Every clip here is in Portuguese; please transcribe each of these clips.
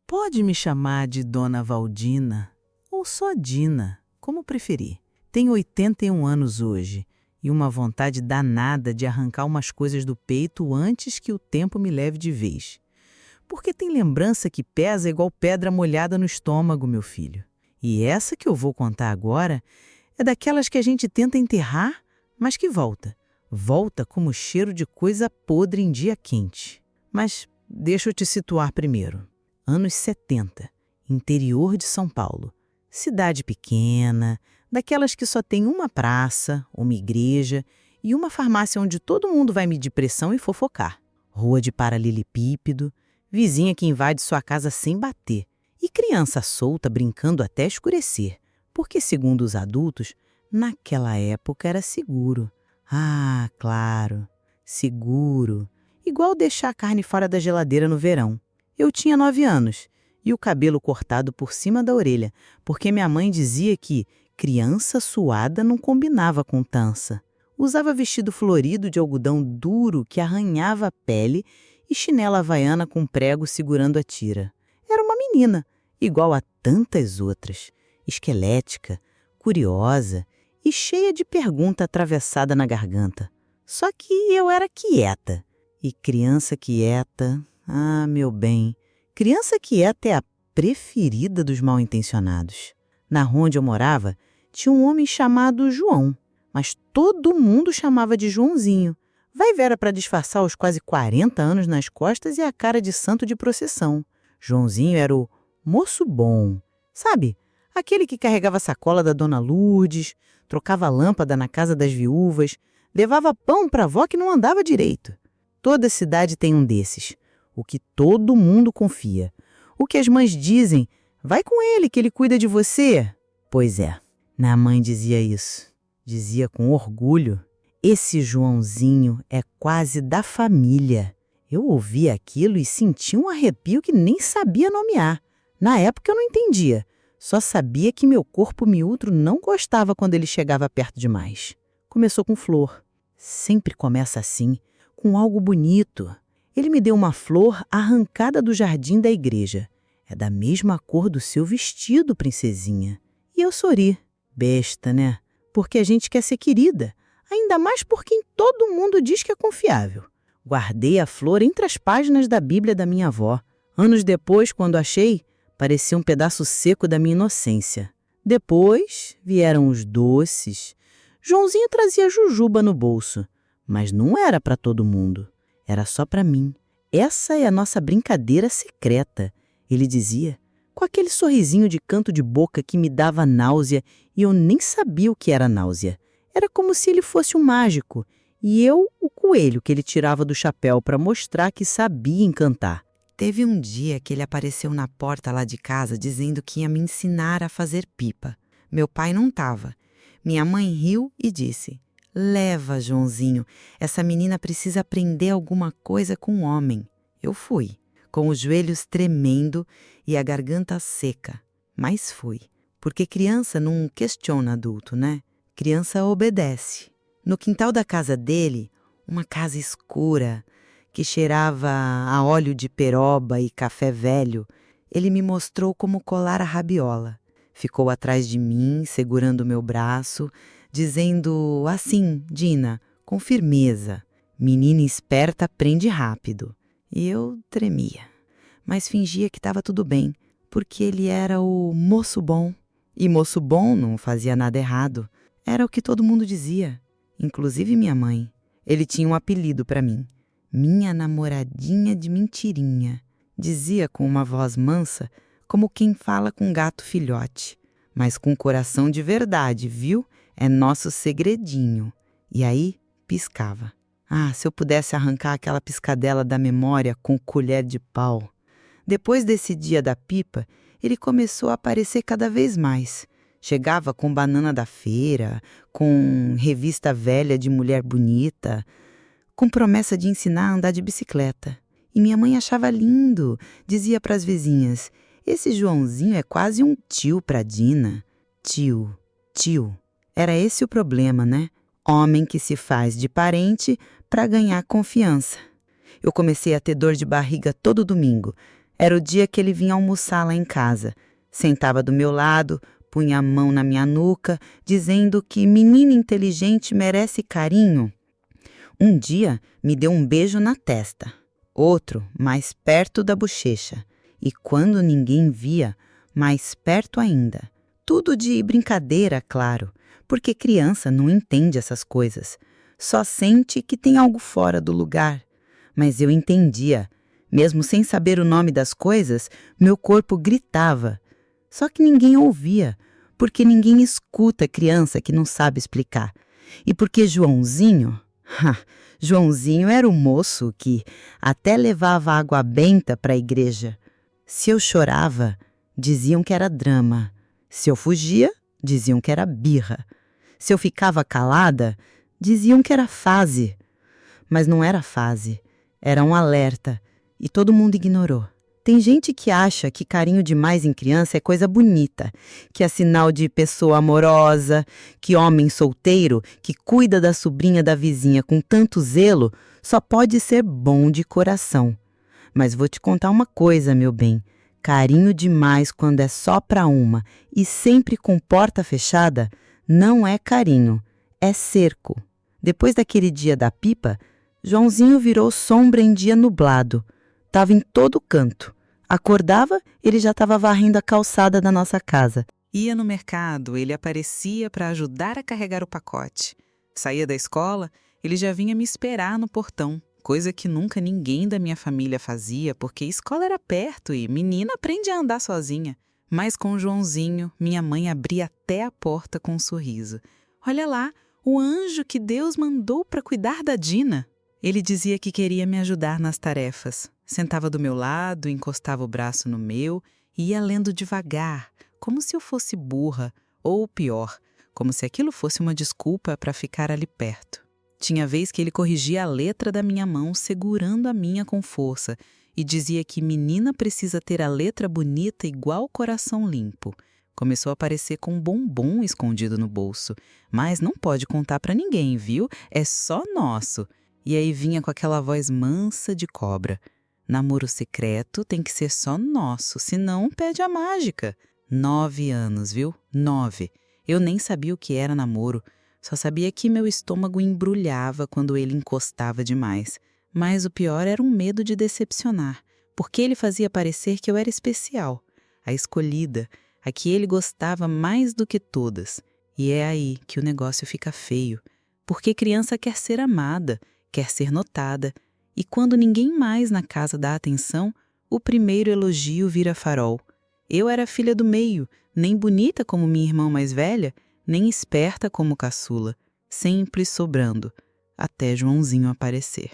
Pode me chamar de Dona Valdina ou só Dina, como preferir. Tenho 81 anos hoje e uma vontade danada de arrancar umas coisas do peito antes que o tempo me leve de vez. Porque tem lembrança que pesa igual pedra molhada no estômago, meu filho. E essa que eu vou contar agora é daquelas que a gente tenta enterrar, mas que volta. Volta como cheiro de coisa podre em dia quente. Mas deixa eu te situar primeiro. Anos 70, interior de São Paulo. Cidade pequena, daquelas que só tem uma praça, uma igreja e uma farmácia onde todo mundo vai medir pressão e fofocar. Rua de paralelepípedo, vizinha que invade sua casa sem bater e criança solta brincando até escurecer, porque, segundo os adultos, naquela época era seguro. Ah, claro, seguro. Igual deixar a carne fora da geladeira no verão. Eu tinha 9 anos e o cabelo cortado por cima da orelha, porque minha mãe dizia que criança suada não combinava com tança. Usava vestido florido de algodão duro que arranhava a pele e chinela havaiana com prego segurando a tira. Era uma menina, igual a tantas outras, esquelética, curiosa e cheia de pergunta atravessada na garganta. Só que eu era quieta. E criança quieta, ah, meu bem, criança quieta é a preferida dos mal-intencionados. Na rua onde eu morava, tinha um homem chamado João, mas todo mundo chamava de Joãozinho. Vai Vera para disfarçar os quase 40 anos nas costas e a cara de santo de procissão. Joãozinho era o moço bom, sabe? Aquele que carregava a sacola da dona Lourdes, trocava lâmpada na casa das viúvas, levava pão para a avó que não andava direito. Toda cidade tem um desses, o que todo mundo confia. O que as mães dizem, vai com ele que ele cuida de você. Pois é, minha mãe dizia isso, dizia com orgulho. Esse Joãozinho é quase da família. Eu ouvia aquilo e sentia um arrepio que nem sabia nomear. Na época eu não entendia, só sabia que meu corpo miúdo não gostava quando ele chegava perto demais. Começou com flor. Sempre começa assim, com algo bonito. Ele me deu uma flor arrancada do jardim da igreja. É da mesma cor do seu vestido, princesinha. E eu sorri. Besta, né? Porque a gente quer ser querida. Ainda mais por quem todo mundo diz que é confiável. Guardei a flor entre as páginas da Bíblia da minha avó. Anos depois, quando achei, parecia um pedaço seco da minha inocência. Depois vieram os doces. Joãozinho trazia jujuba no bolso. Mas não era para todo mundo. Era só para mim. Essa é a nossa brincadeira secreta, ele dizia, com aquele sorrisinho de canto de boca que me dava náusea e eu nem sabia o que era náusea. Era como se ele fosse um mágico e eu o coelho que ele tirava do chapéu para mostrar que sabia encantar. Teve um dia que ele apareceu na porta lá de casa dizendo que ia me ensinar a fazer pipa. Meu pai não estava. Minha mãe riu e disse: leva, Joãozinho, essa menina precisa aprender alguma coisa com o homem. Eu fui, com os joelhos tremendo e a garganta seca. Mas fui, porque criança não questiona adulto, né? Criança obedece. No quintal da casa dele, uma casa escura, que cheirava a óleo de peroba e café velho, ele me mostrou como colar a rabiola. Ficou atrás de mim, segurando o meu braço, dizendo assim, Dina, com firmeza, menina esperta aprende rápido. E eu tremia, mas fingia que estava tudo bem, porque ele era o moço bom. E moço bom não fazia nada errado. Era o que todo mundo dizia, inclusive minha mãe. Ele tinha um apelido para mim, minha namoradinha de mentirinha. Dizia com uma voz mansa, como quem fala com gato filhote, mas com coração de verdade, viu? É nosso segredinho. E aí, piscava. Ah, se eu pudesse arrancar aquela piscadela da memória com colher de pau. Depois desse dia da pipa, ele começou a aparecer cada vez mais. Chegava com banana da feira, com revista velha de mulher bonita, com promessa de ensinar a andar de bicicleta. E minha mãe achava lindo, dizia para as vizinhas, esse Joãozinho é quase um tio para Dina. Tio. Era esse o problema, né? Homem que se faz de parente para ganhar confiança. Eu comecei a ter dor de barriga todo domingo. Era o dia que ele vinha almoçar lá em casa. Sentava do meu lado, punha a mão na minha nuca, dizendo que menina inteligente merece carinho. Um dia me deu um beijo na testa, outro mais perto da bochecha, e quando ninguém via, mais perto ainda. Tudo de brincadeira, claro, porque criança não entende essas coisas. Só sente que tem algo fora do lugar. Mas eu entendia. Mesmo sem saber o nome das coisas, meu corpo gritava. Só que ninguém ouvia, porque ninguém escuta criança que não sabe explicar. E porque Joãozinho... Joãozinho era o moço que até levava água benta para a igreja. Se eu chorava, diziam que era drama. Se eu fugia, diziam que era birra. Se eu ficava calada, diziam que era fase. Mas não era fase, era um alerta, e todo mundo ignorou. Tem gente que acha que carinho demais em criança é coisa bonita, que é sinal de pessoa amorosa, que homem solteiro, que cuida da sobrinha da vizinha com tanto zelo, só pode ser bom de coração. Mas vou te contar uma coisa, meu bem. Carinho demais quando é só pra uma e sempre com porta fechada, não é carinho, é cerco. Depois daquele dia da pipa, Joãozinho virou sombra em dia nublado. Tava em todo canto. Acordava, ele já estava varrendo a calçada da nossa casa. Ia no mercado, ele aparecia para ajudar a carregar o pacote. Saía da escola, ele já vinha me esperar no portão, coisa que nunca ninguém da minha família fazia, porque a escola era perto e menina aprende a andar sozinha. Mas com o Joãozinho, minha mãe abria até a porta com um sorriso. Olha lá, o anjo que Deus mandou para cuidar da Dina. Ele dizia que queria me ajudar nas tarefas. Sentava do meu lado, encostava o braço no meu e ia lendo devagar, como se eu fosse burra, ou pior, como se aquilo fosse uma desculpa para ficar ali perto. Tinha vez que ele corrigia a letra da minha mão, segurando a minha com força, e dizia que menina precisa ter a letra bonita igual coração limpo. Começou a aparecer com um bombom escondido no bolso. Mas não pode contar para ninguém, viu? É só nosso. E aí vinha com aquela voz mansa de cobra. Namoro secreto tem que ser só nosso, senão perde a mágica. 9 anos, viu? 9. Eu nem sabia o que era namoro. Só sabia que meu estômago embrulhava quando ele encostava demais. Mas o pior era um medo de decepcionar, porque ele fazia parecer que eu era especial, a escolhida, a que ele gostava mais do que todas. E é aí que o negócio fica feio, porque criança quer ser amada, quer ser notada, e quando ninguém mais na casa dá atenção, o primeiro elogio vira farol. Eu era a filha do meio, nem bonita como minha irmã mais velha, nem esperta como caçula, sempre sobrando, até Joãozinho aparecer.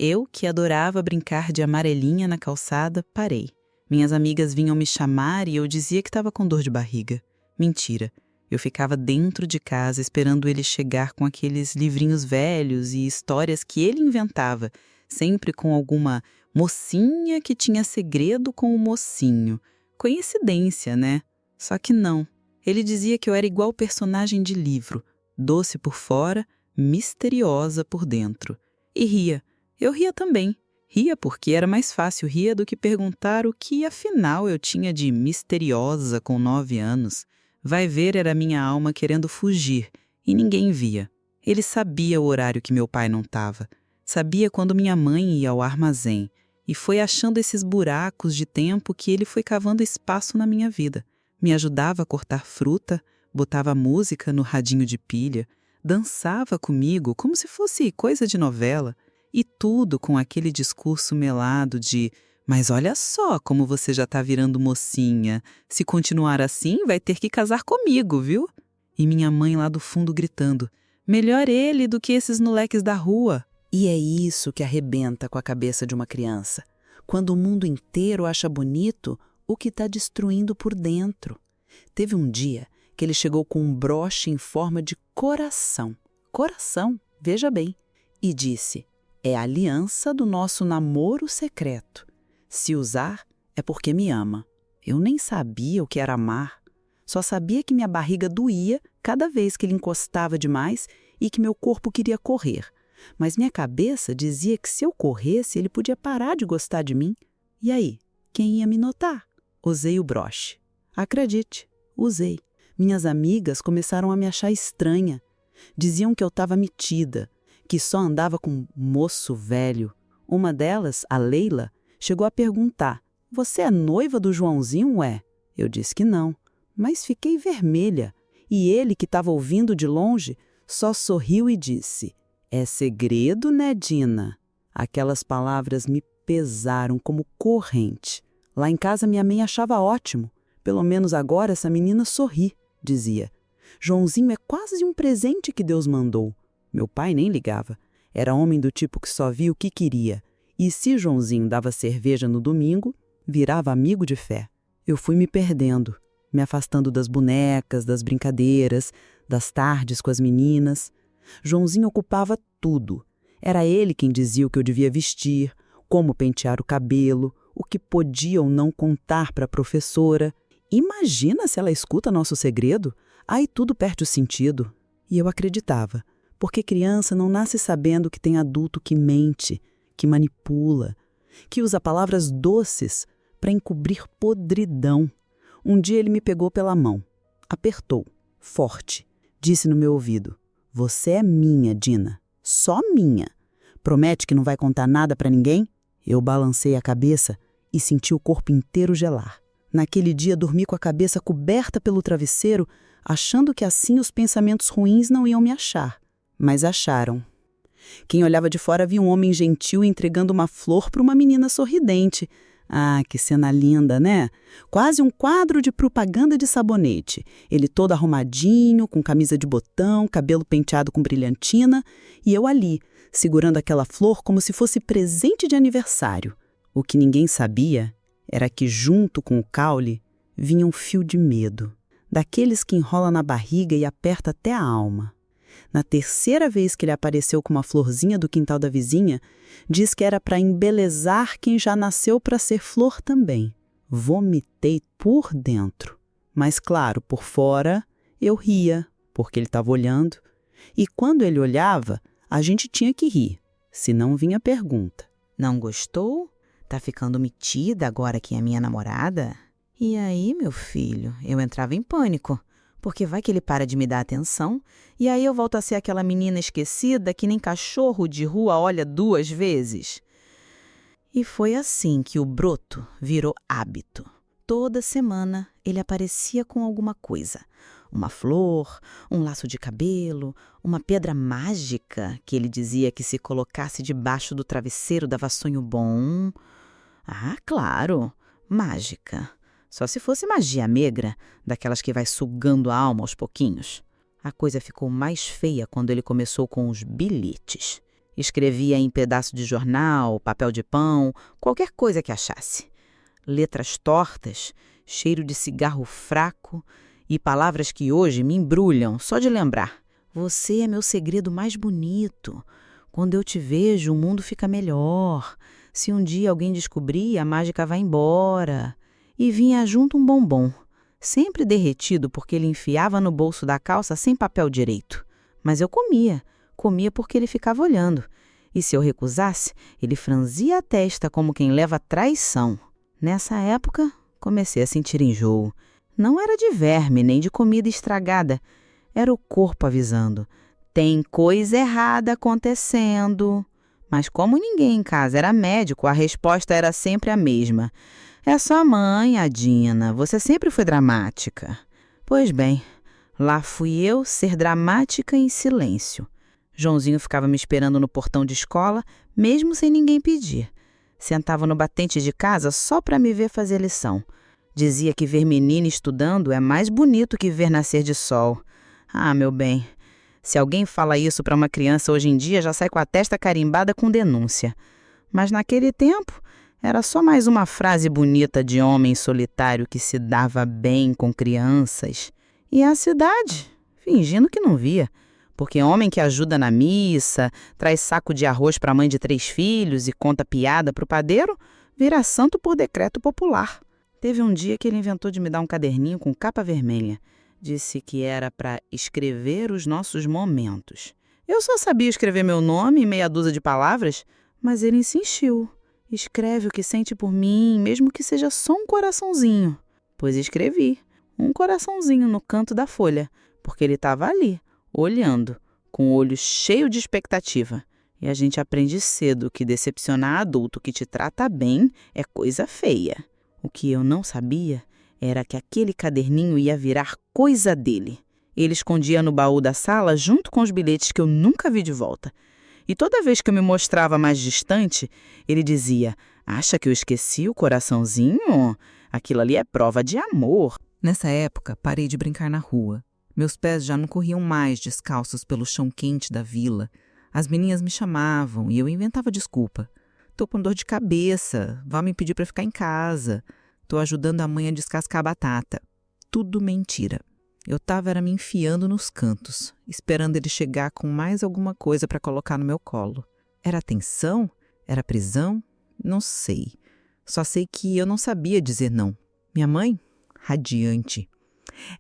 Eu, que adorava brincar de amarelinha na calçada, parei. Minhas amigas vinham me chamar e eu dizia que estava com dor de barriga. Mentira. Eu ficava dentro de casa esperando ele chegar com aqueles livrinhos velhos e histórias que ele inventava, sempre com alguma mocinha que tinha segredo com o mocinho. Coincidência, né? Só que não. Ele dizia que eu era igual personagem de livro, doce por fora, misteriosa por dentro. E ria. Eu ria também. Ria porque era mais fácil rir do que perguntar o que afinal eu tinha de misteriosa com 9 anos. Vai ver, era minha alma querendo fugir, e ninguém via. Ele sabia o horário que meu pai não estava. Sabia quando minha mãe ia ao armazém. E foi achando esses buracos de tempo que ele foi cavando espaço na minha vida. Me ajudava a cortar fruta, botava música no radinho de pilha, dançava comigo como se fosse coisa de novela. E tudo com aquele discurso melado de "Mas olha só como você já tá virando mocinha. Se continuar assim, vai ter que casar comigo, viu?" E minha mãe lá do fundo gritando "Melhor ele do que esses moleques da rua." E é isso que arrebenta com a cabeça de uma criança. Quando o mundo inteiro acha bonito o que está destruindo por dentro. Teve um dia que ele chegou com um broche em forma de coração. Coração, veja bem. E disse: "É a aliança do nosso namoro secreto. Se usar, é porque me ama." Eu nem sabia o que era amar. Só sabia que minha barriga doía cada vez que ele encostava demais e que meu corpo queria correr. Mas minha cabeça dizia que se eu corresse, ele podia parar de gostar de mim. E aí? Quem ia me notar? Usei o broche. Acredite, usei. Minhas amigas começaram a me achar estranha. Diziam que eu estava metida, que só andava com moço velho. Uma delas, a Leila, chegou a perguntar: "Você é noiva do Joãozinho, ué?" Eu disse que não, mas fiquei vermelha. E ele, que estava ouvindo de longe, só sorriu e disse: "É segredo, né, Dina?" Aquelas palavras me pesaram como corrente. Lá em casa minha mãe achava ótimo. "Pelo menos agora essa menina sorri", dizia. "Joãozinho é quase um presente que Deus mandou." Meu pai nem ligava. Era homem do tipo que só via o que queria. E se Joãozinho dava cerveja no domingo, virava amigo de fé. Eu fui me perdendo, me afastando das bonecas, das brincadeiras, das tardes com as meninas. Joãozinho ocupava tudo. Era ele quem dizia o que eu devia vestir, como pentear o cabelo, o que podia ou não contar para a professora. Imagina se ela escuta nosso segredo? Aí tudo perde o sentido. E eu acreditava, porque criança não nasce sabendo que tem adulto que mente, que manipula, que usa palavras doces para encobrir podridão. Um dia ele me pegou pela mão, apertou, forte, disse no meu ouvido: "Você é minha, Dina, só minha. Promete que não vai contar nada para ninguém?" Eu balancei a cabeça e senti o corpo inteiro gelar. Naquele dia dormi com a cabeça coberta pelo travesseiro, achando que assim os pensamentos ruins não iam me achar. Mas acharam. Quem olhava de fora via um homem gentil entregando uma flor para uma menina sorridente. Ah, que cena linda, né? Quase um quadro de propaganda de sabonete. Ele todo arrumadinho, com camisa de botão, cabelo penteado com brilhantina, e eu ali, segurando aquela flor como se fosse presente de aniversário. O que ninguém sabia era que, junto com o caule, vinha um fio de medo, daqueles que enrola na barriga e aperta até a alma. Na terceira vez que ele apareceu com uma florzinha do quintal da vizinha, diz que era para embelezar quem já nasceu para ser flor também. Vomitei por dentro. Mas, claro, por fora, eu ria, porque ele estava olhando. E quando ele olhava, a gente tinha que rir, senão vinha a pergunta: Não gostou? Tá ficando metida agora que é minha namorada? E aí, meu filho, eu entrava em pânico, porque vai que ele para de me dar atenção, e aí eu volto a ser aquela menina esquecida que nem cachorro de rua olha 2 vezes. E foi assim que o broto virou hábito. Toda semana ele aparecia com alguma coisa. Uma flor, um laço de cabelo, uma pedra mágica que ele dizia que se colocasse debaixo do travesseiro dava sonho bom. Ah, claro, mágica. Só se fosse magia negra, daquelas que vai sugando a alma aos pouquinhos. A coisa ficou mais feia quando ele começou com os bilhetes. Escrevia em pedaço de jornal, papel de pão, qualquer coisa que achasse. Letras tortas, cheiro de cigarro fraco e palavras que hoje me embrulham só de lembrar. Você é meu segredo mais bonito. Quando eu te vejo, o mundo fica melhor. Se um dia alguém descobrir, a mágica vai embora. E vinha junto um bombom, sempre derretido porque ele enfiava no bolso da calça sem papel direito. Mas eu comia porque ele ficava olhando. E se eu recusasse, ele franzia a testa como quem leva traição. Nessa época, comecei a sentir enjoo. Não era de verme nem de comida estragada. Era o corpo avisando: tem coisa errada acontecendo. Mas como ninguém em casa era médico, a resposta era sempre a mesma: é sua mãe, a Dina. Você sempre foi dramática. Pois bem, lá fui eu ser dramática em silêncio. Joãozinho ficava me esperando no portão de escola, mesmo sem ninguém pedir. Sentava no batente de casa só para me ver fazer lição. Dizia que ver menina estudando é mais bonito que ver nascer de sol. Ah, meu bem, se alguém fala isso para uma criança hoje em dia, já sai com a testa carimbada com denúncia. Mas naquele tempo, era só mais uma frase bonita de homem solitário que se dava bem com crianças. E a cidade, fingindo que não via. Porque homem que ajuda na missa, traz saco de arroz para a mãe de 3 filhos e conta piada para o padeiro, vira santo por decreto popular. Teve um dia que ele inventou de me dar um caderninho com capa vermelha. Disse que era para escrever os nossos momentos. Eu só sabia escrever meu nome e meia dúzia de palavras, mas ele insistiu. Escreve o que sente por mim, mesmo que seja só um coraçãozinho. Pois escrevi, um coraçãozinho no canto da folha, porque ele estava ali, olhando, com o olho cheio de expectativa. E a gente aprende cedo que decepcionar adulto que te trata bem é coisa feia. O que eu não sabia era que aquele caderninho ia virar coisa dele. Ele escondia no baú da sala junto com os bilhetes que eu nunca vi de volta. E toda vez que eu me mostrava mais distante, ele dizia: "Acha que eu esqueci o coraçãozinho? Aquilo ali é prova de amor." Nessa época, parei de brincar na rua. Meus pés já não corriam mais descalços pelo chão quente da vila. As meninas me chamavam e eu inventava desculpa. "Tô com dor de cabeça, vá me pedir para ficar em casa. Tô ajudando a mãe a descascar a batata." Tudo mentira. Eu estava me enfiando nos cantos, esperando ele chegar com mais alguma coisa para colocar no meu colo. Era atenção? Era prisão? Não sei. Só sei que eu não sabia dizer não. Minha mãe? Radiante.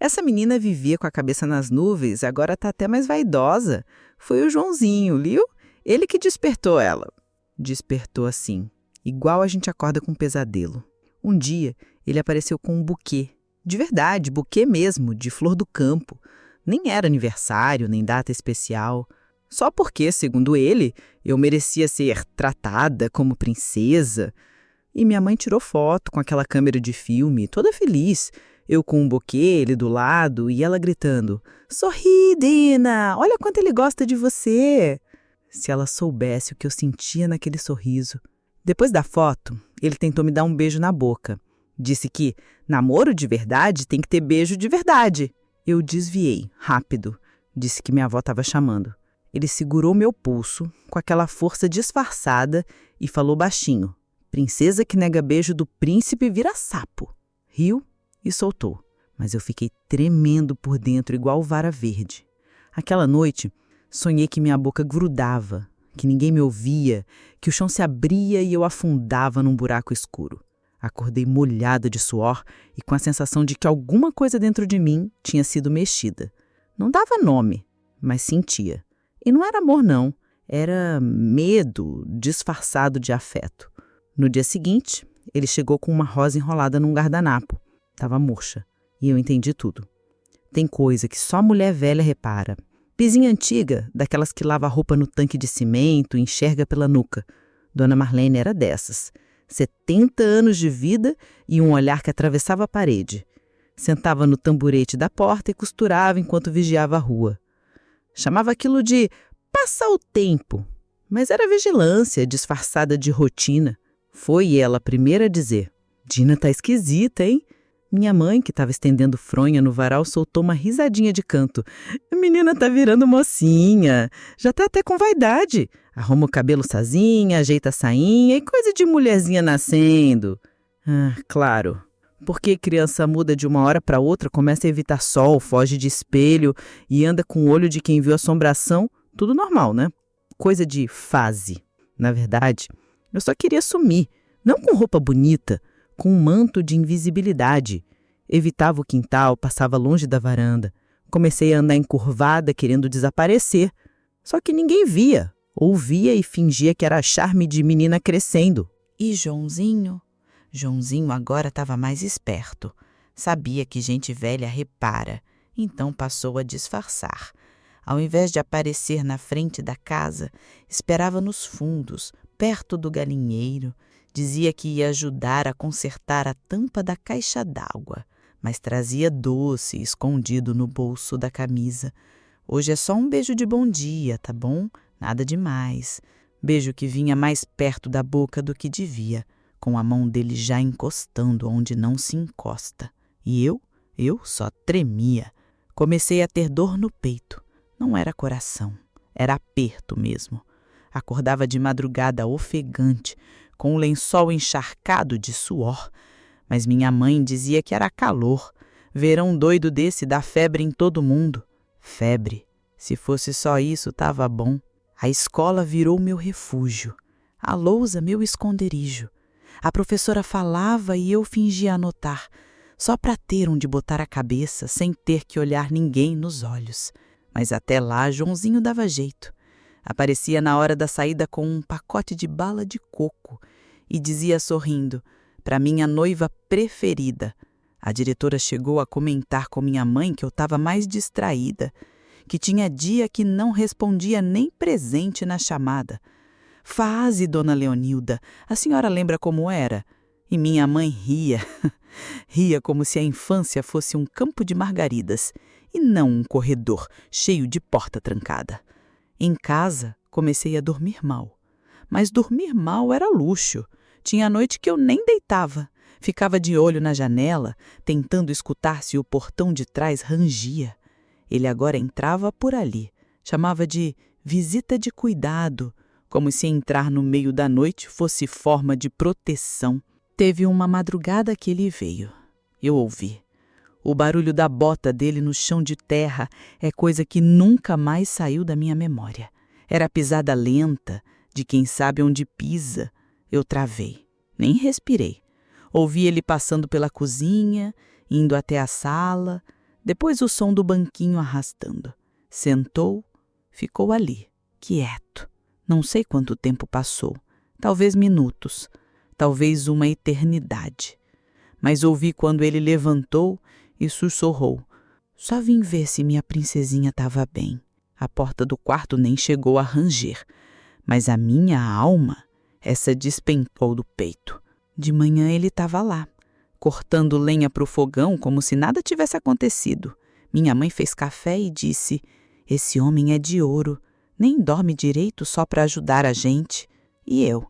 "Essa menina vivia com a cabeça nas nuvens, agora está até mais vaidosa. Foi o Joãozinho, viu? Ele que despertou ela." Despertou assim, igual a gente acorda com um pesadelo. Um dia, ele apareceu com um buquê. De verdade, buquê mesmo, de flor do campo. Nem era aniversário, nem data especial. Só porque, segundo ele, eu merecia ser tratada como princesa. E minha mãe tirou foto com aquela câmera de filme, toda feliz. Eu com um buquê, ele do lado, e ela gritando: "Sorri, Dina! Olha quanto ele gosta de você!" Se ela soubesse o que eu sentia naquele sorriso. Depois da foto, ele tentou me dar um beijo na boca. Disse que namoro de verdade tem que ter beijo de verdade. Eu desviei, rápido. Disse que minha avó estava chamando. Ele segurou meu pulso com aquela força disfarçada e falou baixinho: "Princesa que nega beijo do príncipe vira sapo." Riu e soltou. Mas eu fiquei tremendo por dentro igual vara verde. Aquela noite, sonhei que minha boca grudava, que ninguém me ouvia, que o chão se abria e eu afundava num buraco escuro. Acordei molhada de suor e com a sensação de que alguma coisa dentro de mim tinha sido mexida. Não dava nome, mas sentia. E não era amor, não. Era medo disfarçado de afeto. No dia seguinte, ele chegou com uma rosa enrolada num guardanapo. Estava murcha. E eu entendi tudo. Tem coisa que só mulher velha repara. Pizinha antiga, daquelas que lava a roupa no tanque de cimento e enxerga pela nuca. Dona Marlene era dessas. 70 anos de vida e um olhar que atravessava a parede. Sentava no tamborete da porta e costurava enquanto vigiava a rua. Chamava aquilo de "passa o tempo", mas era vigilância disfarçada de rotina. Foi ela a primeira a dizer: "Dina tá esquisita, hein?" Minha mãe, que estava estendendo fronha no varal, soltou uma risadinha de canto. "A menina tá virando mocinha, já tá até com vaidade. Arruma o cabelo sozinha, ajeita a sainha e coisa de mulherzinha nascendo." Ah, claro. Porque criança muda de uma hora para outra, começa a evitar sol, foge de espelho e anda com o olho de quem viu assombração, tudo normal, né? Coisa de fase. Na verdade, eu só queria sumir, não com roupa bonita, com um manto de invisibilidade. Evitava o quintal, passava longe da varanda. Comecei a andar encurvada, querendo desaparecer. Só que ninguém via. Ouvia e fingia que era charme de menina crescendo. E Joãozinho? Joãozinho agora estava mais esperto. Sabia que gente velha repara, então passou a disfarçar. Ao invés de aparecer na frente da casa, esperava nos fundos, perto do galinheiro. Dizia que ia ajudar a consertar a tampa da caixa d'água, mas trazia doce escondido no bolso da camisa. "Hoje é só um beijo de bom dia, tá bom? Nada demais." Beijo que vinha mais perto da boca do que devia, com a mão dele já encostando onde não se encosta. E eu só tremia. Comecei a ter dor no peito. Não era coração, era aperto mesmo. Acordava de madrugada ofegante, com o lençol encharcado de suor. Mas minha mãe dizia que era calor. Verão doido desse dá febre em todo mundo. Febre. Se fosse só isso, tava bom. A escola virou meu refúgio. A lousa, meu esconderijo. A professora falava e eu fingia anotar, só para ter onde botar a cabeça sem ter que olhar ninguém nos olhos. Mas até lá, Joãozinho dava jeito. Aparecia na hora da saída com um pacote de bala de coco e dizia sorrindo, para minha noiva preferida. A diretora chegou a comentar com minha mãe que eu estava mais distraída, que tinha dia que não respondia nem presente na chamada. Faze, dona Leonilda, a senhora lembra como era? E minha mãe ria, ria como se a infância fosse um campo de margaridas e não um corredor cheio de porta trancada. Em casa, comecei a dormir mal. Mas dormir mal era luxo. Tinha noite que eu nem deitava. Ficava de olho na janela, tentando escutar se o portão de trás rangia. Ele agora entrava por ali. Chamava de visita de cuidado, como se entrar no meio da noite fosse forma de proteção. Teve uma madrugada que ele veio. Eu ouvi. O barulho da bota dele no chão de terra é coisa que nunca mais saiu da minha memória. Era a pisada lenta, de quem sabe onde pisa. Eu travei. Nem respirei. Ouvi ele passando pela cozinha, indo até a sala, depois o som do banquinho arrastando. Sentou, ficou ali, quieto. Não sei quanto tempo passou, talvez minutos, talvez uma eternidade. Mas ouvi quando ele levantou e sussurrou. Só vim ver se minha princesinha estava bem. A porta do quarto nem chegou a ranger, mas a minha alma, essa despencou do peito. De manhã ele estava lá, cortando lenha para o fogão como se nada tivesse acontecido. Minha mãe fez café e disse, esse homem é de ouro, nem dorme direito só para ajudar a gente. E eu,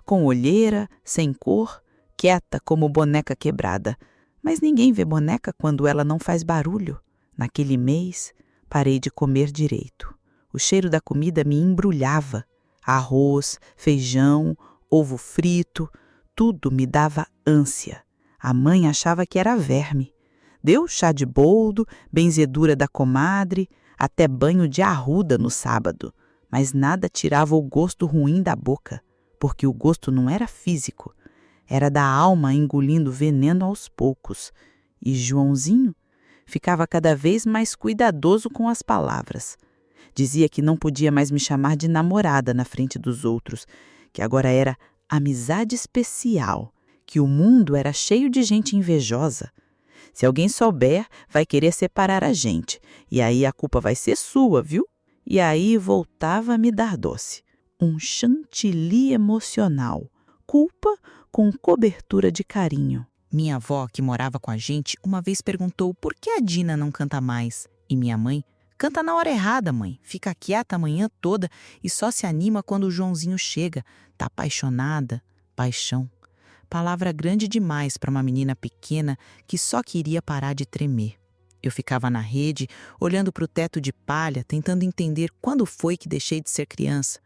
com olheira, sem cor, quieta como boneca quebrada. Mas ninguém vê boneca quando ela não faz barulho. Naquele mês, parei de comer direito. O cheiro da comida me embrulhava. Arroz, feijão, ovo frito, tudo me dava ânsia. A mãe achava que era verme. Deu chá de boldo, benzedura da comadre, até banho de arruda no sábado. Mas nada tirava o gosto ruim da boca, porque o gosto não era físico. Era da alma engolindo veneno aos poucos. E Joãozinho ficava cada vez mais cuidadoso com as palavras. Dizia que não podia mais me chamar de namorada na frente dos outros, que agora era amizade especial, que o mundo era cheio de gente invejosa. Se alguém souber, vai querer separar a gente, e aí a culpa vai ser sua, viu? E aí voltava a me dar doce. Um chantilly emocional, culpa com cobertura de carinho. Minha avó, que morava com a gente, uma vez perguntou por que a Dina não canta mais. E minha mãe, canta na hora errada, mãe. Fica quieta a manhã toda e só se anima quando o Joãozinho chega. Tá apaixonada. Paixão. Palavra grande demais para uma menina pequena que só queria parar de tremer. Eu ficava na rede, olhando para o teto de palha, tentando entender quando foi que deixei de ser criança.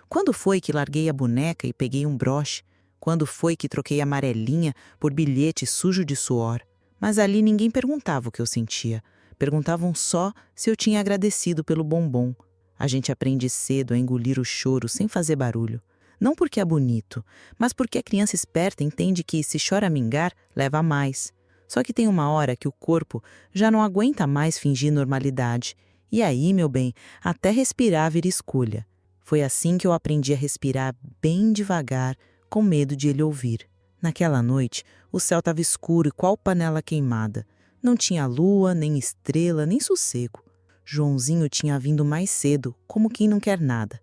Quando foi que larguei a boneca e peguei um broche? Quando foi que troquei a amarelinha por bilhete sujo de suor? Mas ali ninguém perguntava o que eu sentia. Perguntavam só se eu tinha agradecido pelo bombom. A gente aprende cedo a engolir o choro sem fazer barulho. Não porque é bonito, mas porque a criança esperta entende que se choramingar, leva a mais. Só que tem uma hora que o corpo já não aguenta mais fingir normalidade. E aí, meu bem, até respirar vira escolha. Foi assim que eu aprendi a respirar bem devagar, com medo de ele ouvir. Naquela noite, o céu estava escuro igual panela queimada. Não tinha lua, nem estrela, nem sossego. Joãozinho tinha vindo mais cedo, como quem não quer nada.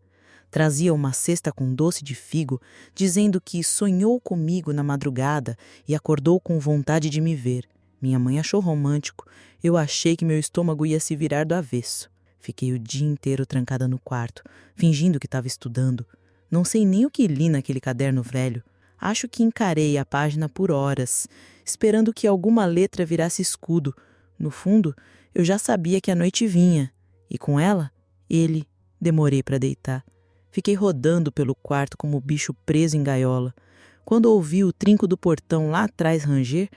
Trazia uma cesta com doce de figo, dizendo que sonhou comigo na madrugada e acordou com vontade de me ver. Minha mãe achou romântico. Eu achei que meu estômago ia se virar do avesso. Fiquei o dia inteiro trancada no quarto, fingindo que estava estudando. Não sei nem o que li naquele caderno velho. Acho que encarei a página por horas, esperando que alguma letra virasse escudo. No fundo, eu já sabia que a noite vinha. E com ela, ele. Demorei para deitar. Fiquei rodando pelo quarto como bicho preso em gaiola. Quando ouvi o trinco do portão lá atrás ranger,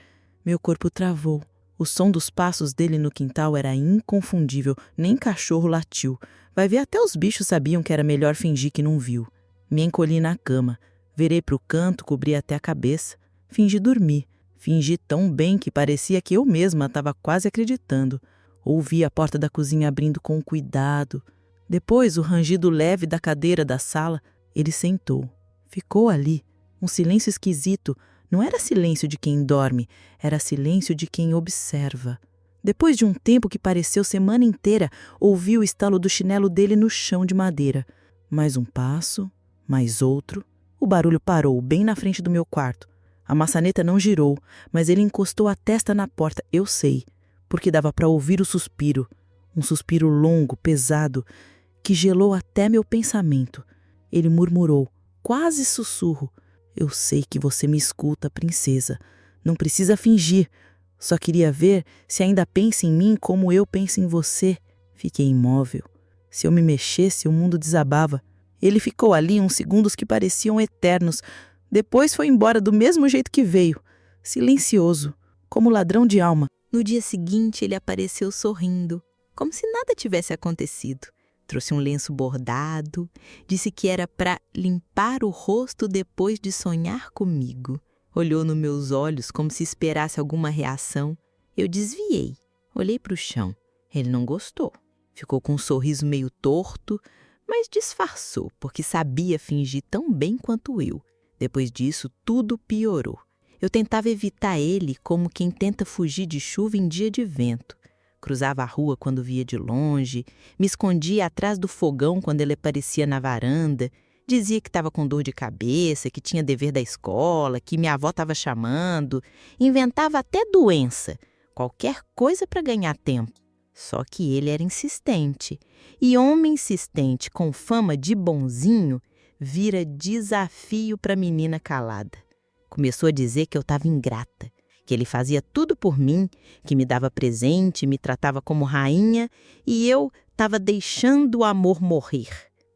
meu corpo travou. O som dos passos dele no quintal era inconfundível, nem cachorro latiu. Vai ver, até os bichos sabiam que era melhor fingir que não viu. Me encolhi na cama, virei pro canto, cobri até a cabeça. Fingi dormir. Fingi tão bem que parecia que eu mesma estava quase acreditando. Ouvi a porta da cozinha abrindo com cuidado. Depois, o rangido leve da cadeira da sala, ele sentou. Ficou ali, Um silêncio esquisito. Não era silêncio de quem dorme, era silêncio de quem observa. Depois de um tempo que pareceu semana inteira, ouvi o estalo do chinelo dele no chão de madeira. Mais um passo, mais outro. O barulho parou bem na frente do meu quarto. A maçaneta não girou, mas ele encostou a testa na porta, eu sei, porque dava para ouvir o suspiro. Um suspiro longo, pesado, que gelou até meu pensamento. Ele murmurou, quase sussurro: "Eu sei que você me escuta, princesa. Não precisa fingir. Só queria ver se ainda pensa em mim como eu penso em você." Fiquei imóvel. Se eu me mexesse, o mundo desabava. Ele ficou ali uns segundos que pareciam eternos. Depois foi embora do mesmo jeito que veio, silencioso, como ladrão de alma. No dia seguinte, ele apareceu sorrindo, como se nada tivesse acontecido. Trouxe um lenço bordado, disse que era para limpar o rosto depois de sonhar comigo. Olhou nos meus olhos como se esperasse alguma reação. Eu desviei, olhei para o chão. Ele não gostou. Ficou com um sorriso meio torto, mas disfarçou, porque sabia fingir tão bem quanto eu. Depois disso, tudo piorou. Eu tentava evitar ele como quem tenta fugir de chuva em dia de vento. Cruzava a rua quando via de longe, me escondia atrás do fogão quando ele aparecia na varanda, dizia que estava com dor de cabeça, que tinha dever da escola, que minha avó estava chamando, inventava até doença, qualquer coisa para ganhar tempo. Só que ele era insistente, e homem insistente com fama de bonzinho vira desafio para menina calada. Começou a dizer que eu estava ingrata, que ele fazia tudo por mim, que me dava presente, me tratava como rainha e eu estava deixando o amor morrer.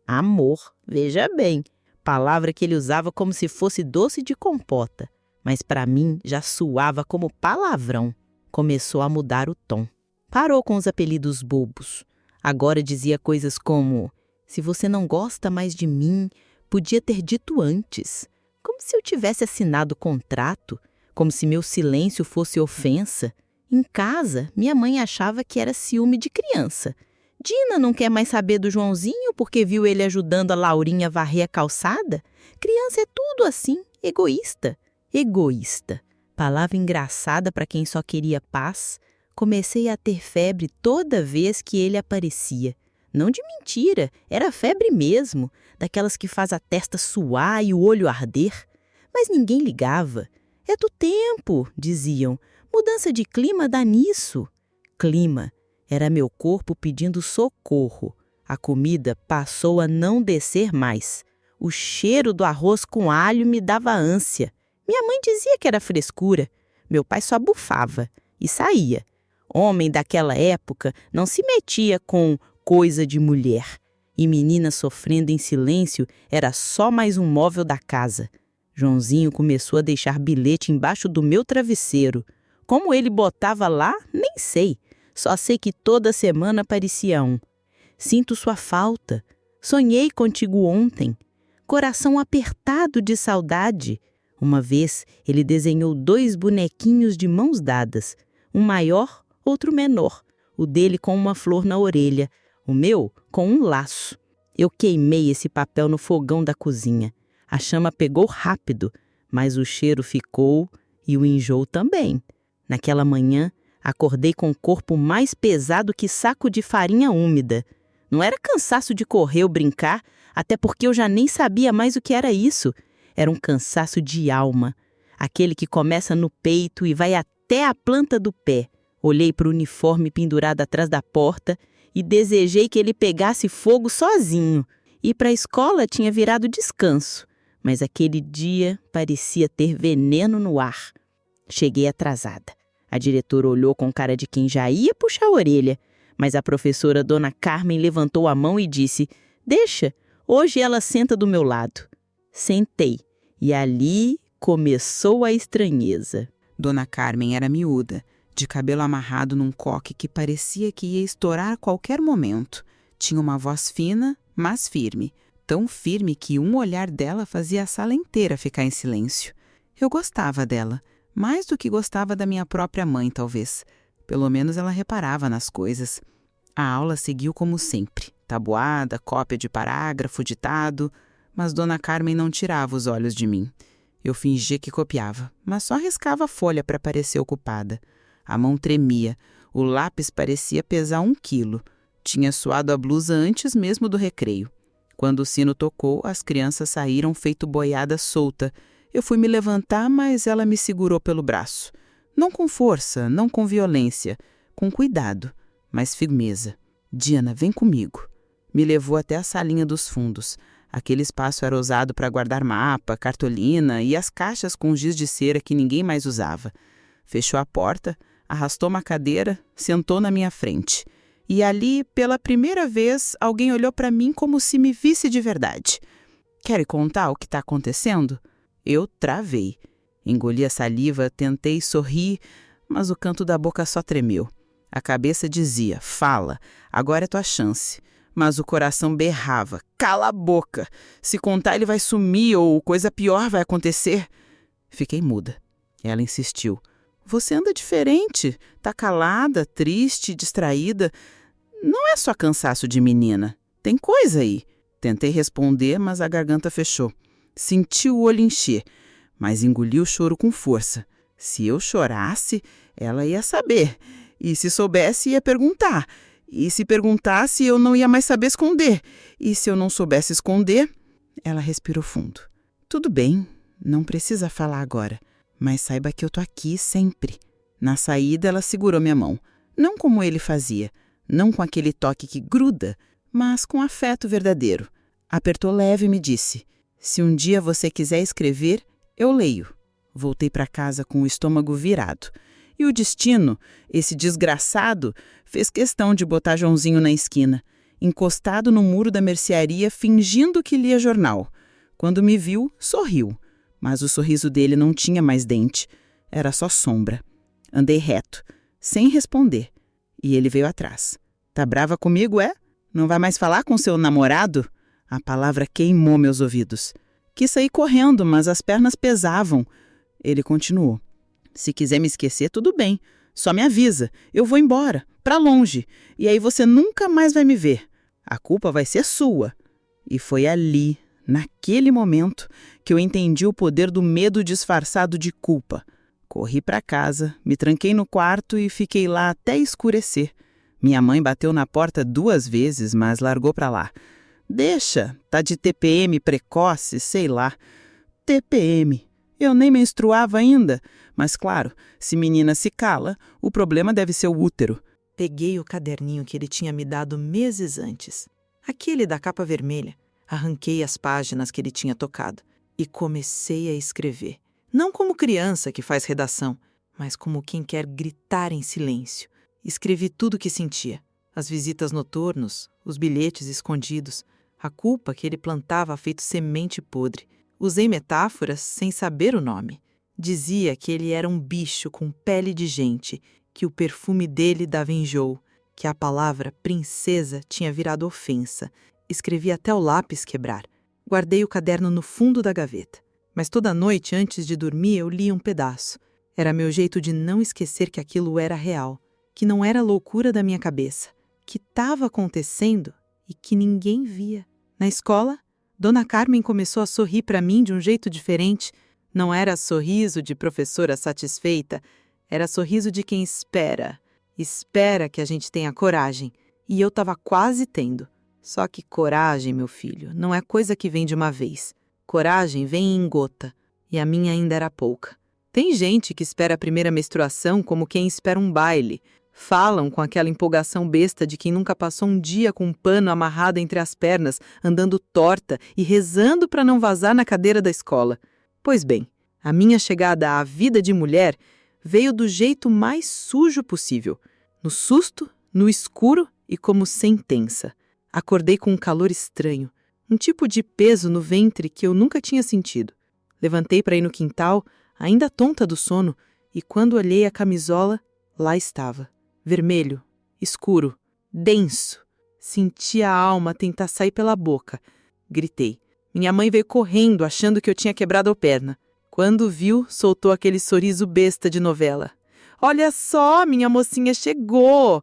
Amor, veja bem, palavra que ele usava como se fosse doce de compota, mas para mim já soava como palavrão. Começou a mudar o tom. Parou com os apelidos bobos. Agora dizia coisas como: "Se você não gosta mais de mim, podia ter dito antes." Como se eu tivesse assinado o contrato, como se meu silêncio fosse ofensa. Em casa, minha mãe achava que era ciúme de criança. Dina não quer mais saber do Joãozinho porque viu ele ajudando a Laurinha a varrer a calçada? Criança é tudo assim, egoísta. Egoísta. Palavra engraçada para quem só queria paz. Comecei a ter febre toda vez que ele aparecia. Não de mentira, era febre mesmo, daquelas que faz a testa suar e o olho arder. Mas ninguém ligava. "É do tempo", diziam. "Mudança de clima dá nisso." Clima. Era meu corpo pedindo socorro. A comida passou a não descer mais. O cheiro do arroz com alho me dava ânsia. Minha mãe dizia que era frescura. Meu pai só bufava e saía. Homem daquela época não se metia com coisa de mulher. E menina sofrendo em silêncio era só mais um móvel da casa. Joãozinho começou a deixar bilhete embaixo do meu travesseiro. Como ele botava lá, nem sei. Só sei que toda semana aparecia um. "Sinto sua falta. Sonhei contigo ontem. Coração apertado de saudade." Uma vez ele desenhou 2 bonequinhos de mãos dadas. Um maior, outro menor. O dele com uma flor na orelha. O meu com um laço. Eu queimei esse papel no fogão da cozinha. A chama pegou rápido, mas o cheiro ficou e o enjoo também. Naquela manhã, acordei com o corpo mais pesado que saco de farinha úmida. Não era cansaço de correr ou brincar, até porque eu já nem sabia mais o que era isso. Era um cansaço de alma, aquele que começa no peito e vai até a planta do pé. Olhei para o uniforme pendurado atrás da porta e desejei que ele pegasse fogo sozinho. Ir para a escola tinha virado descanso, mas aquele dia parecia ter veneno no ar. Cheguei atrasada. A diretora olhou com cara de quem já ia puxar a orelha, mas a professora Dona Carmen levantou a mão e disse: "Deixa, hoje ela senta do meu lado." Sentei, e ali começou a estranheza. Dona Carmen era miúda, de cabelo amarrado num coque que parecia que ia estourar a qualquer momento. Tinha uma voz fina, mas firme. Tão firme que um olhar dela fazia a sala inteira ficar em silêncio. Eu gostava dela, mais do que gostava da minha própria mãe, talvez. Pelo menos ela reparava nas coisas. A aula seguiu como sempre. Tabuada, cópia de parágrafo, ditado. Mas Dona Carmen não tirava os olhos de mim. Eu fingia que copiava, mas só riscava a folha para parecer ocupada. A mão tremia, o lápis parecia pesar 1 quilo. Tinha suado a blusa antes mesmo do recreio. Quando o sino tocou, as crianças saíram feito boiada solta. Eu fui me levantar, mas ela me segurou pelo braço. Não com força, não com violência, com cuidado, mas firmeza. Diana, vem comigo. Me levou até a salinha dos fundos. Aquele espaço era usado para guardar mapa, cartolina e as caixas com giz de cera que ninguém mais usava. Fechou a porta, arrastou uma cadeira, sentou na minha frente. E ali, pela primeira vez, alguém olhou para mim como se me visse de verdade. Quer contar o que está acontecendo? Eu travei. Engoli a saliva, tentei sorrir, mas o canto da boca só tremeu. A cabeça dizia, fala, agora é tua chance. Mas o coração berrava, cala a boca. Se contar ele vai sumir ou coisa pior vai acontecer. Fiquei muda. Ela insistiu. Você anda diferente, tá calada, triste, distraída. Não é só cansaço de menina. Tem coisa aí. Tentei responder, mas a garganta fechou. Senti o olho encher, mas engoli o choro com força. Se eu chorasse, ela ia saber. E se soubesse, ia perguntar. E se perguntasse, eu não ia mais saber esconder. E se eu não soubesse esconder... Ela respirou fundo. Tudo bem, não precisa falar agora. Mas saiba que eu tô aqui sempre. Na saída, ela segurou minha mão. Não como ele fazia. Não com aquele toque que gruda, mas com afeto verdadeiro. Apertou leve e me disse, se um dia você quiser escrever, eu leio. Voltei para casa com o estômago virado. E o destino, esse desgraçado, fez questão de botar Joãozinho na esquina, encostado no muro da mercearia, fingindo que lia jornal. Quando me viu, sorriu. Mas o sorriso dele não tinha mais dente. Era só sombra. Andei reto, sem responder. E ele veio atrás. Tá brava comigo, é? Não vai mais falar com seu namorado? A palavra queimou meus ouvidos. Quis sair correndo, mas as pernas pesavam. Ele continuou. Se quiser me esquecer, tudo bem. Só me avisa. Eu vou embora, pra longe. E aí você nunca mais vai me ver. A culpa vai ser sua. E foi ali, naquele momento, que eu entendi o poder do medo disfarçado de culpa. Corri para casa, me tranquei no quarto e fiquei lá até escurecer. Minha mãe bateu na porta 2 vezes, mas largou para lá. Deixa, tá de TPM precoce, sei lá. TPM. Eu nem menstruava ainda. Mas claro, se menina se cala, o problema deve ser o útero. Peguei o caderninho que ele tinha me dado meses antes. Aquele da capa vermelha. Arranquei as páginas que ele tinha tocado e comecei a escrever. Não como criança que faz redação, mas como quem quer gritar em silêncio. Escrevi tudo o que sentia. As visitas noturnos, os bilhetes escondidos, a culpa que ele plantava feito semente podre. Usei metáforas sem saber o nome. Dizia que ele era um bicho com pele de gente, que o perfume dele dava enjoo, que a palavra princesa tinha virado ofensa. Escrevi até o lápis quebrar. Guardei o caderno no fundo da gaveta. Mas toda noite, antes de dormir, eu lia um pedaço. Era meu jeito de não esquecer que aquilo era real, que não era loucura da minha cabeça, que estava acontecendo e que ninguém via. Na escola, Dona Carmen começou a sorrir para mim de um jeito diferente. Não era sorriso de professora satisfeita, era sorriso de quem espera. Espera que a gente tenha coragem. E eu estava quase tendo. Só que coragem, meu filho, não é coisa que vem de uma vez. Coragem vem em gota, e a minha ainda era pouca. Tem gente que espera a primeira menstruação como quem espera um baile. Falam com aquela empolgação besta de quem nunca passou um dia com um pano amarrado entre as pernas, andando torta e rezando para não vazar na cadeira da escola. Pois bem, a minha chegada à vida de mulher veio do jeito mais sujo possível. No susto, no escuro e como sentença. Acordei com um calor estranho, um tipo de peso no ventre que eu nunca tinha sentido. Levantei para ir no quintal, ainda tonta do sono, e quando olhei a camisola, lá estava. Vermelho, escuro, denso. Senti a alma tentar sair pela boca. Gritei. Minha mãe veio correndo, achando que eu tinha quebrado a perna. Quando viu, soltou aquele sorriso besta de novela. Olha só, minha mocinha chegou!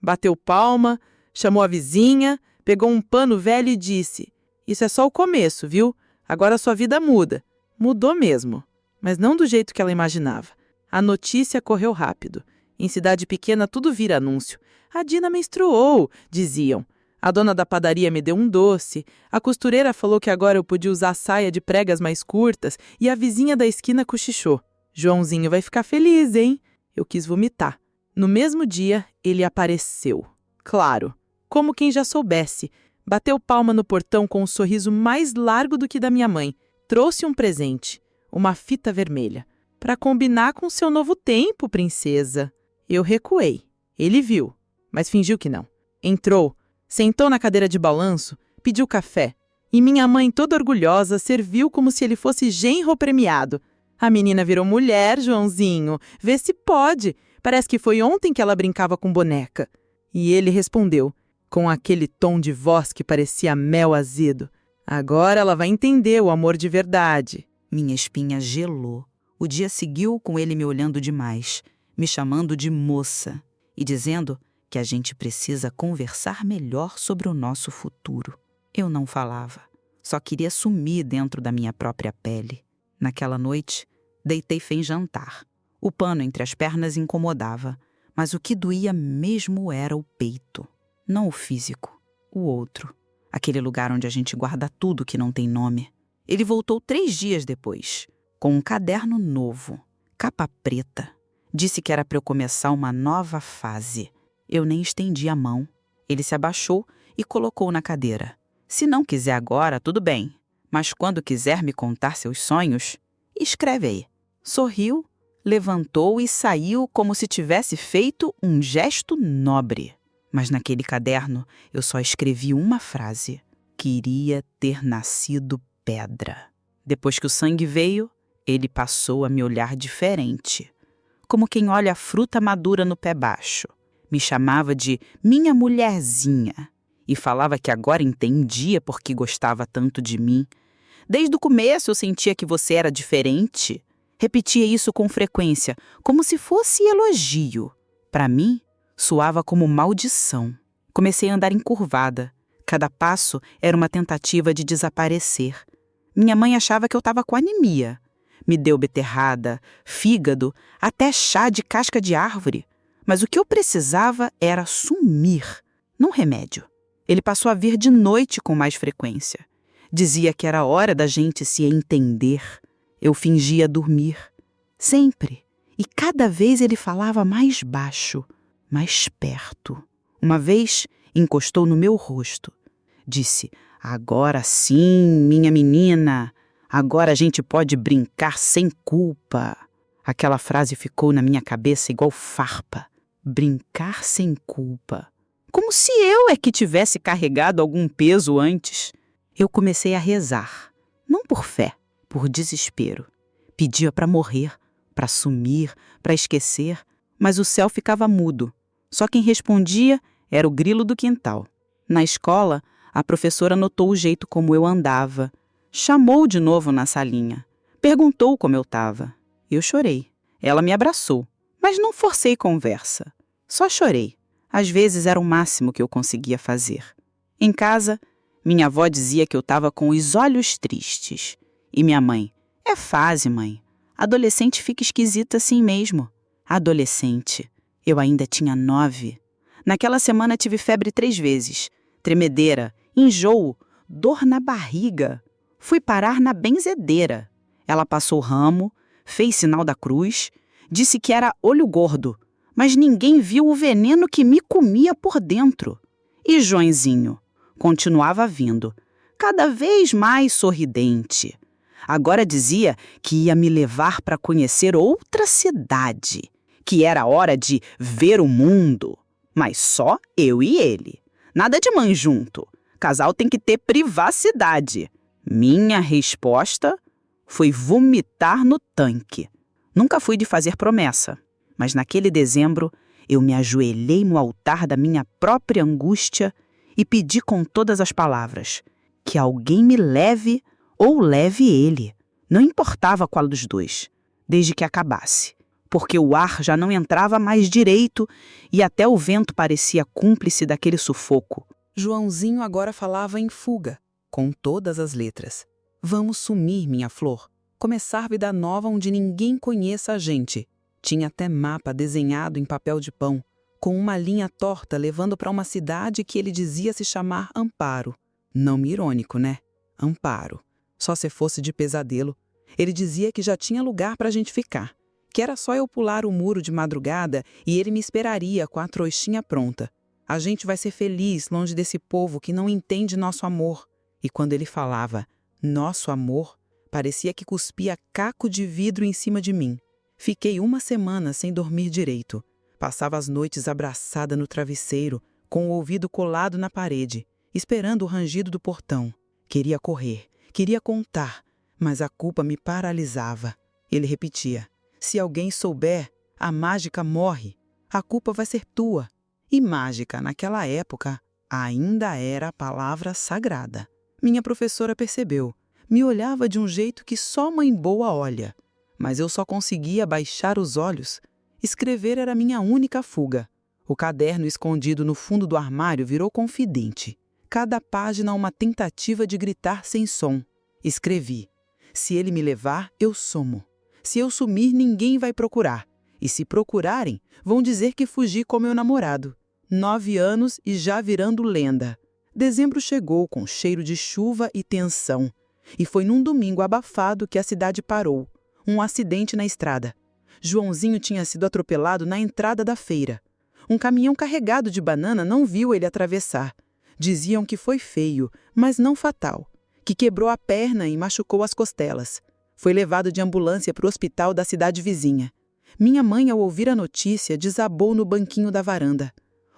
Bateu palma, chamou a vizinha, pegou um pano velho e disse: Isso é só o começo, viu? Agora sua vida muda. Mudou mesmo, mas não do jeito que ela imaginava. A notícia correu rápido. Em cidade pequena tudo vira anúncio. A Dina menstruou, diziam. A dona da padaria me deu um doce, a costureira falou que agora eu podia usar saia de pregas mais curtas e a vizinha da esquina cochichou. Joãozinho vai ficar feliz, hein? Eu quis vomitar. No mesmo dia, ele apareceu. Claro, como quem já soubesse. Bateu palma no portão com um sorriso mais largo do que da minha mãe. Trouxe um presente, uma fita vermelha. Para combinar com seu novo tempo, princesa. Eu recuei. Ele viu, mas fingiu que não. Entrou, sentou na cadeira de balanço, pediu café. E minha mãe, toda orgulhosa, serviu como se ele fosse genro premiado. A menina virou mulher, Joãozinho. Vê se pode. Parece que foi ontem que ela brincava com boneca. E ele respondeu, com aquele tom de voz que parecia mel azedo. Agora ela vai entender o amor de verdade. Minha espinha gelou. O dia seguiu com ele me olhando demais, me chamando de moça e dizendo que a gente precisa conversar melhor sobre o nosso futuro. Eu não falava, só queria sumir dentro da minha própria pele. Naquela noite, deitei sem jantar. O pano entre as pernas incomodava, mas o que doía mesmo era o peito. Não o físico, o outro. Aquele lugar onde a gente guarda tudo que não tem nome. Ele voltou 3 dias depois, com um caderno novo, capa preta. Disse que era para eu começar uma nova fase. Eu nem estendi a mão. Ele se abaixou e colocou na cadeira. Se não quiser agora, tudo bem. Mas quando quiser me contar seus sonhos, escreve aí. Sorriu, levantou e saiu como se tivesse feito um gesto nobre. Mas naquele caderno eu só escrevi uma frase. Queria ter nascido pedra. Depois que o sangue veio, ele passou a me olhar diferente. Como quem olha a fruta madura no pé baixo. Me chamava de minha mulherzinha. E falava que agora entendia por que gostava tanto de mim. Desde o começo eu sentia que você era diferente. Repetia isso com frequência, como se fosse elogio. Para mim, soava como maldição. Comecei a andar encurvada. Cada passo era uma tentativa de desaparecer. Minha mãe achava que eu estava com anemia. Me deu beterrada, fígado, até chá de casca de árvore. Mas o que eu precisava era sumir, não remédio. Ele passou a vir de noite com mais frequência. Dizia que era hora da gente se entender. Eu fingia dormir. Sempre. E cada vez ele falava mais baixo, mais perto. Uma vez encostou no meu rosto. Disse, agora sim, minha menina. Agora a gente pode brincar sem culpa. Aquela frase ficou na minha cabeça igual farpa. Brincar sem culpa. Como se eu é que tivesse carregado algum peso antes. Eu comecei a rezar. Não por fé, por desespero. Pedia para morrer, para sumir, para esquecer. Mas o céu ficava mudo. Só quem respondia era o grilo do quintal. Na escola, a professora notou o jeito como eu andava. Chamou de novo na salinha. Perguntou como eu estava. Eu chorei. Ela me abraçou, mas não forcei conversa. Só chorei. Às vezes era o máximo que eu conseguia fazer. Em casa, minha avó dizia que eu estava com os olhos tristes. E minha mãe, é fase, mãe. Adolescente fica esquisita assim mesmo. Adolescente. Eu ainda tinha 9. Naquela semana tive febre 3 vezes. Tremedeira, enjoo, dor na barriga. Fui parar na benzedeira. Ela passou o ramo, fez sinal da cruz, disse que era olho gordo, mas ninguém viu o veneno que me comia por dentro. E Joãozinho continuava vindo, cada vez mais sorridente. Agora dizia que ia me levar para conhecer outra cidade, que era hora de ver o mundo, mas só eu e ele. Nada de mãe junto. Casal tem que ter privacidade. Minha resposta foi vomitar no tanque. Nunca fui de fazer promessa, mas naquele dezembro eu me ajoelhei no altar da minha própria angústia e pedi com todas as palavras que alguém me leve ou leve ele. Não importava qual dos dois, desde que acabasse, porque o ar já não entrava mais direito e até o vento parecia cúmplice daquele sufoco. Joãozinho agora falava em fuga, com todas as letras. Vamos sumir, minha flor. Começar vida nova onde ninguém conheça a gente. Tinha até mapa desenhado em papel de pão, com uma linha torta levando para uma cidade que ele dizia se chamar Amparo. Nome irônico, né? Amparo. Só se fosse de pesadelo. Ele dizia que já tinha lugar para a gente ficar, que era só eu pular o muro de madrugada e ele me esperaria com a trouxinha pronta. A gente vai ser feliz longe desse povo que não entende nosso amor. E quando ele falava nosso amor, parecia que cuspia caco de vidro em cima de mim. Fiquei uma semana sem dormir direito. Passava as noites abraçada no travesseiro, com o ouvido colado na parede, esperando o rangido do portão. Queria correr, queria contar, mas a culpa me paralisava. Ele repetia: se alguém souber, a mágica morre. A culpa vai ser tua. E mágica, naquela época, ainda era a palavra sagrada. Minha professora percebeu. Me olhava de um jeito que só mãe boa olha. Mas eu só conseguia baixar os olhos. Escrever era minha única fuga. O caderno escondido no fundo do armário virou confidente. Cada página uma tentativa de gritar sem som. Escrevi: se ele me levar, eu sumo. Se eu sumir, ninguém vai procurar. E se procurarem, vão dizer que fugi com meu namorado. 9 anos e já virando lenda. Dezembro chegou com cheiro de chuva e tensão. E foi num domingo abafado que a cidade parou. Um acidente na estrada. Joãozinho tinha sido atropelado na entrada da feira. Um caminhão carregado de banana não viu ele atravessar. Diziam que foi feio, mas não fatal. Que quebrou a perna e machucou as costelas. Foi levado de ambulância para o hospital da cidade vizinha. Minha mãe, ao ouvir a notícia, desabou no banquinho da varanda.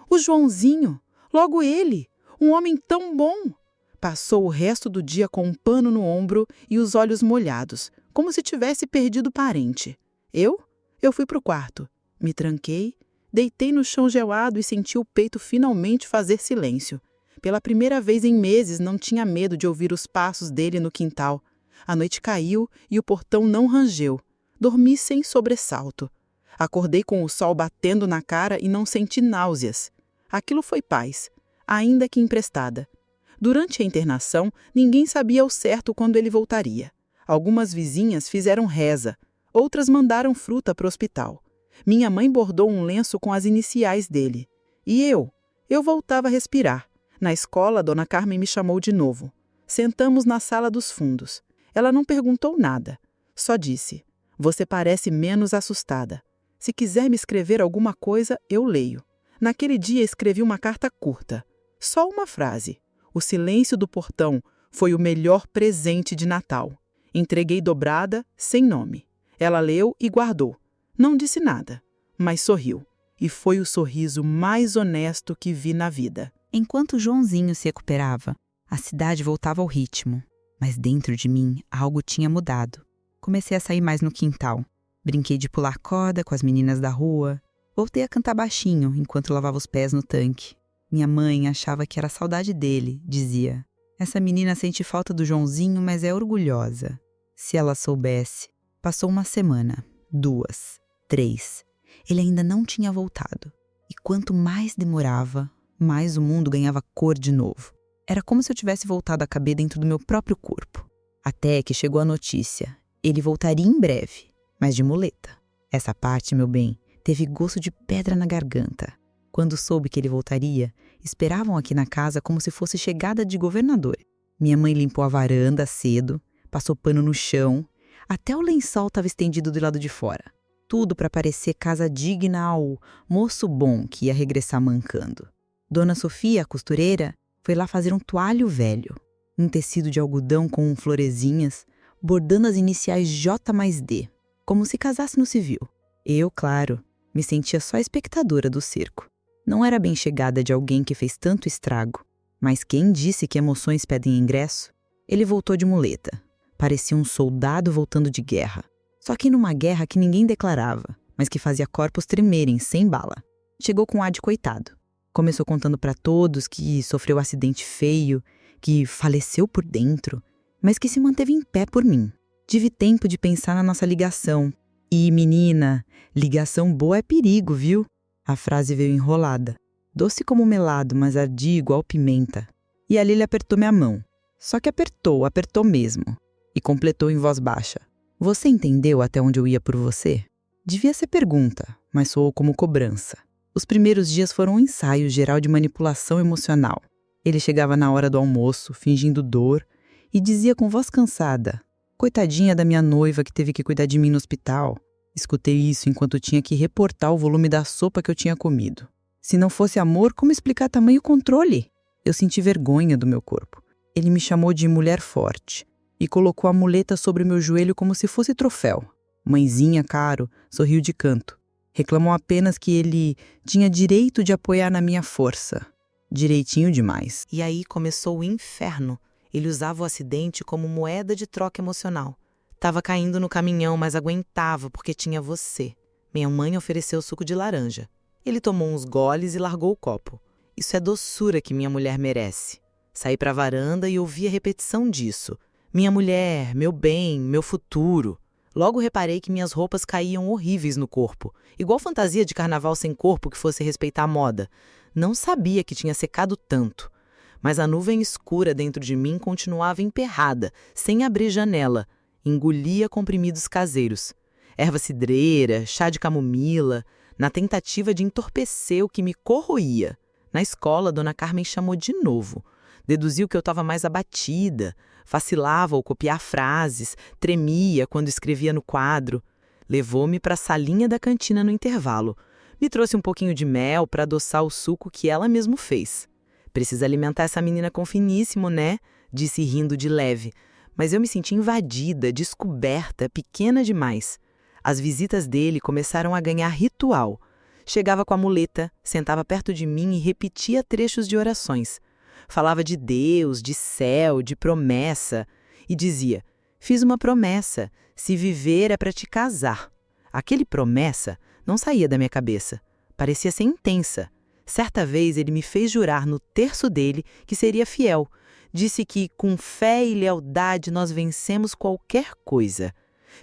O Joãozinho! Logo ele! Um homem tão bom! Passou o resto do dia com um pano no ombro e os olhos molhados, como se tivesse perdido parente. Eu fui pro quarto. Me tranquei, deitei no chão gelado e senti o peito finalmente fazer silêncio. Pela primeira vez em meses não tinha medo de ouvir os passos dele no quintal. A noite caiu e o portão não rangeu. Dormi sem sobressalto. Acordei com o sol batendo na cara e não senti náuseas. Aquilo foi paz, ainda que emprestada. Durante a internação, ninguém sabia ao certo quando ele voltaria. Algumas vizinhas fizeram reza, outras mandaram fruta para o hospital. Minha mãe bordou um lenço com as iniciais dele. E eu voltava a respirar. Na escola, Dona Carmen me chamou de novo. Sentamos na sala dos fundos. Ela não perguntou nada, só disse: você parece menos assustada. Se quiser me escrever alguma coisa, eu leio. Naquele dia escrevi uma carta curta. Só uma frase. O silêncio do portão foi o melhor presente de Natal. Entreguei dobrada, sem nome. Ela leu e guardou. Não disse nada, mas sorriu. E foi o sorriso mais honesto que vi na vida. Enquanto Joãozinho se recuperava, a cidade voltava ao ritmo. Mas dentro de mim, algo tinha mudado. Comecei a sair mais no quintal. Brinquei de pular corda com as meninas da rua. Voltei a cantar baixinho enquanto lavava os pés no tanque. Minha mãe achava que era saudade dele, dizia. Essa menina sente falta do Joãozinho, mas é orgulhosa. Se ela soubesse. Passou uma semana, 2, 3. Ele ainda não tinha voltado. E quanto mais demorava, mais o mundo ganhava cor de novo. Era como se eu tivesse voltado a caber dentro do meu próprio corpo. Até que chegou a notícia. Ele voltaria em breve, mas de muleta. Essa parte, meu bem, teve gosto de pedra na garganta. Quando soube que ele voltaria, esperavam aqui na casa como se fosse chegada de governador. Minha mãe limpou a varanda cedo, passou pano no chão, até o lençol estava estendido do lado de fora. Tudo para parecer casa digna ao moço bom que ia regressar mancando. Dona Sofia, a costureira, foi lá fazer um toalho velho, um tecido de algodão com florezinhas, bordando as iniciais J mais D, como se casasse no civil. Eu, claro, me sentia só espectadora do circo. Não era bem chegada de alguém que fez tanto estrago. Mas quem disse que emoções pedem ingresso? Ele voltou de muleta. Parecia um soldado voltando de guerra. Só que numa guerra que ninguém declarava, mas que fazia corpos tremerem sem bala. Chegou com ar de coitado. Começou contando para todos que sofreu um acidente feio, que faleceu por dentro, mas que se manteve em pé por mim. Tive tempo de pensar na nossa ligação. E, menina, ligação boa é perigo, viu? A frase veio enrolada. Doce como melado, mas ardia igual pimenta. E ali ele apertou minha mão. Só que apertou mesmo. E completou em voz baixa. Você entendeu até onde eu ia por você? Devia ser pergunta, mas soou como cobrança. Os primeiros dias foram um ensaio geral de manipulação emocional. Ele chegava na hora do almoço, fingindo dor, e dizia com voz cansada: "Coitadinha da minha noiva que teve que cuidar de mim no hospital." Escutei isso enquanto tinha que reportar o volume da sopa que eu tinha comido. Se não fosse amor, como explicar tamanho controle? Eu senti vergonha do meu corpo. Ele me chamou de mulher forte e colocou a muleta sobre meu joelho como se fosse troféu. Mãezinha, caro, sorriu de canto. Reclamou apenas que ele tinha direito de apoiar na minha força. Direitinho demais. E aí começou o inferno. Ele usava o acidente como moeda de troca emocional. Tava caindo no caminhão, mas aguentava porque tinha você. Minha mãe ofereceu suco de laranja. Ele tomou uns goles e largou o copo. Isso é doçura que minha mulher merece. Saí pra varanda e ouvi a repetição disso. Minha mulher, meu bem, meu futuro. Logo reparei que minhas roupas caíam horríveis no corpo, igual fantasia de carnaval sem corpo que fosse respeitar a moda. Não sabia que tinha secado tanto. Mas a nuvem escura dentro de mim continuava emperrada, sem abrir janela. Engolia comprimidos caseiros. Erva cidreira, chá de camomila, na tentativa de entorpecer o que me corroía. Na escola, Dona Carmen chamou de novo. Deduziu que eu estava mais abatida, vacilava ao copiar frases, tremia quando escrevia no quadro. Levou-me para a salinha da cantina no intervalo. Me trouxe um pouquinho de mel para adoçar o suco que ela mesma fez. "Precisa alimentar essa menina com finíssimo, né?" disse rindo de leve. Mas eu me senti invadida, descoberta, pequena demais. As visitas dele começaram a ganhar ritual. Chegava com a muleta, sentava perto de mim e repetia trechos de orações. Falava de Deus, de céu, de promessa. E dizia: "Fiz uma promessa, se viver é para te casar." Aquele promessa não saía da minha cabeça. Parecia ser intensa. Certa vez ele me fez jurar no terço dele que seria fiel. Disse que, com fé e lealdade, nós vencemos qualquer coisa.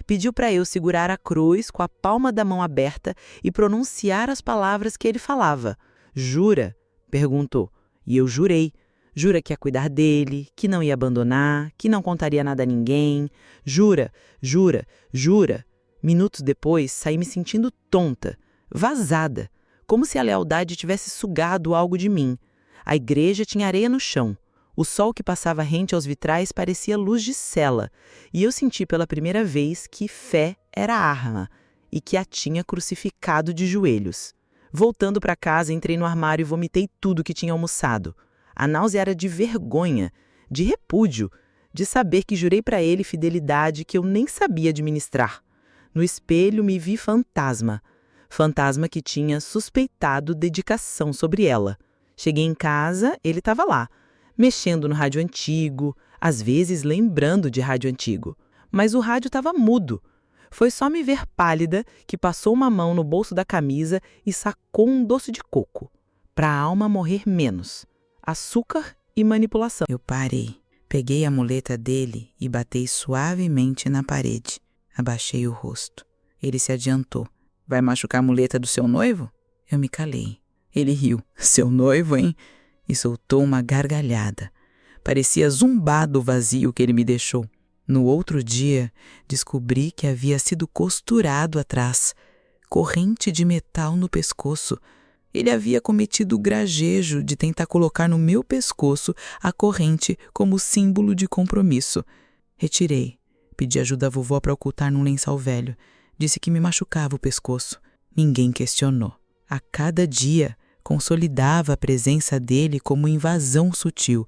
Pediu para eu segurar a cruz com a palma da mão aberta e pronunciar as palavras que ele falava. "Jura?" perguntou. E eu jurei. Jura que ia cuidar dele, que não ia abandonar, que não contaria nada a ninguém. Jura, jura, jura. Minutos depois, saí me sentindo tonta, vazada, como se a lealdade tivesse sugado algo de mim. A igreja tinha areia no chão. O sol que passava rente aos vitrais parecia luz de cela, e eu senti pela primeira vez que fé era arma e que a tinha crucificado de joelhos. Voltando para casa, entrei no armário e vomitei tudo que tinha almoçado. A náusea era de vergonha, de repúdio, de saber que jurei para ele fidelidade que eu nem sabia administrar. No espelho me vi fantasma. Fantasma que tinha suspeitado dedicação sobre ela. Cheguei em casa, ele estava lá, mexendo no rádio antigo, às vezes lembrando de rádio antigo. Mas o rádio estava mudo. Foi só me ver pálida que passou uma mão no bolso da camisa e sacou um doce de coco. Para a alma morrer menos. Açúcar e manipulação. Eu parei, peguei a muleta dele e batei suavemente na parede. Abaixei o rosto. Ele se adiantou. "Vai machucar a muleta do seu noivo?" Eu me calei. Ele riu. "Seu noivo, hein?" E soltou uma gargalhada. Parecia zumbar do vazio que ele me deixou. No outro dia, descobri que havia sido costurado atrás, corrente de metal no pescoço. Ele havia cometido o grajejo de tentar colocar no meu pescoço a corrente como símbolo de compromisso. Retirei. Pedi ajuda à vovó para ocultar num lençol velho. Disse que me machucava o pescoço. Ninguém questionou. A cada dia, consolidava a presença dele como invasão sutil.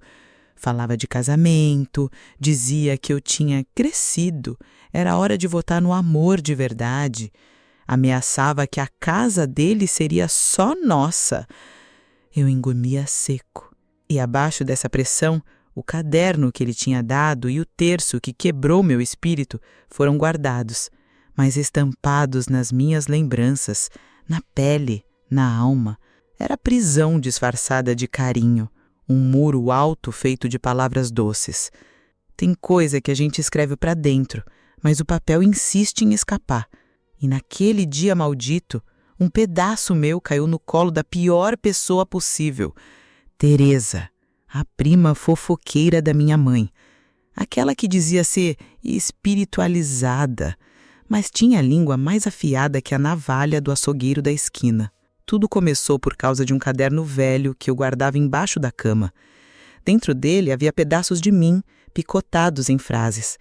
Falava de casamento, dizia que eu tinha crescido, era hora de votar no amor de verdade. Ameaçava que a casa dele seria só nossa. Eu engolia seco. E abaixo dessa pressão, o caderno que ele tinha dado e o terço que quebrou meu espírito foram guardados, mas estampados nas minhas lembranças, na pele, na alma. Era prisão disfarçada de carinho, um muro alto feito de palavras doces. Tem coisa que a gente escreve para dentro, mas o papel insiste em escapar. E naquele dia maldito, um pedaço meu caiu no colo da pior pessoa possível, Teresa, a prima fofoqueira da minha mãe. aquela que dizia ser espiritualizada, mas tinha a língua mais afiada que a navalha do açougueiro da esquina. Tudo começou por causa de um caderno velho que eu guardava embaixo da cama. Dentro dele havia pedaços de mim, picotados em frases,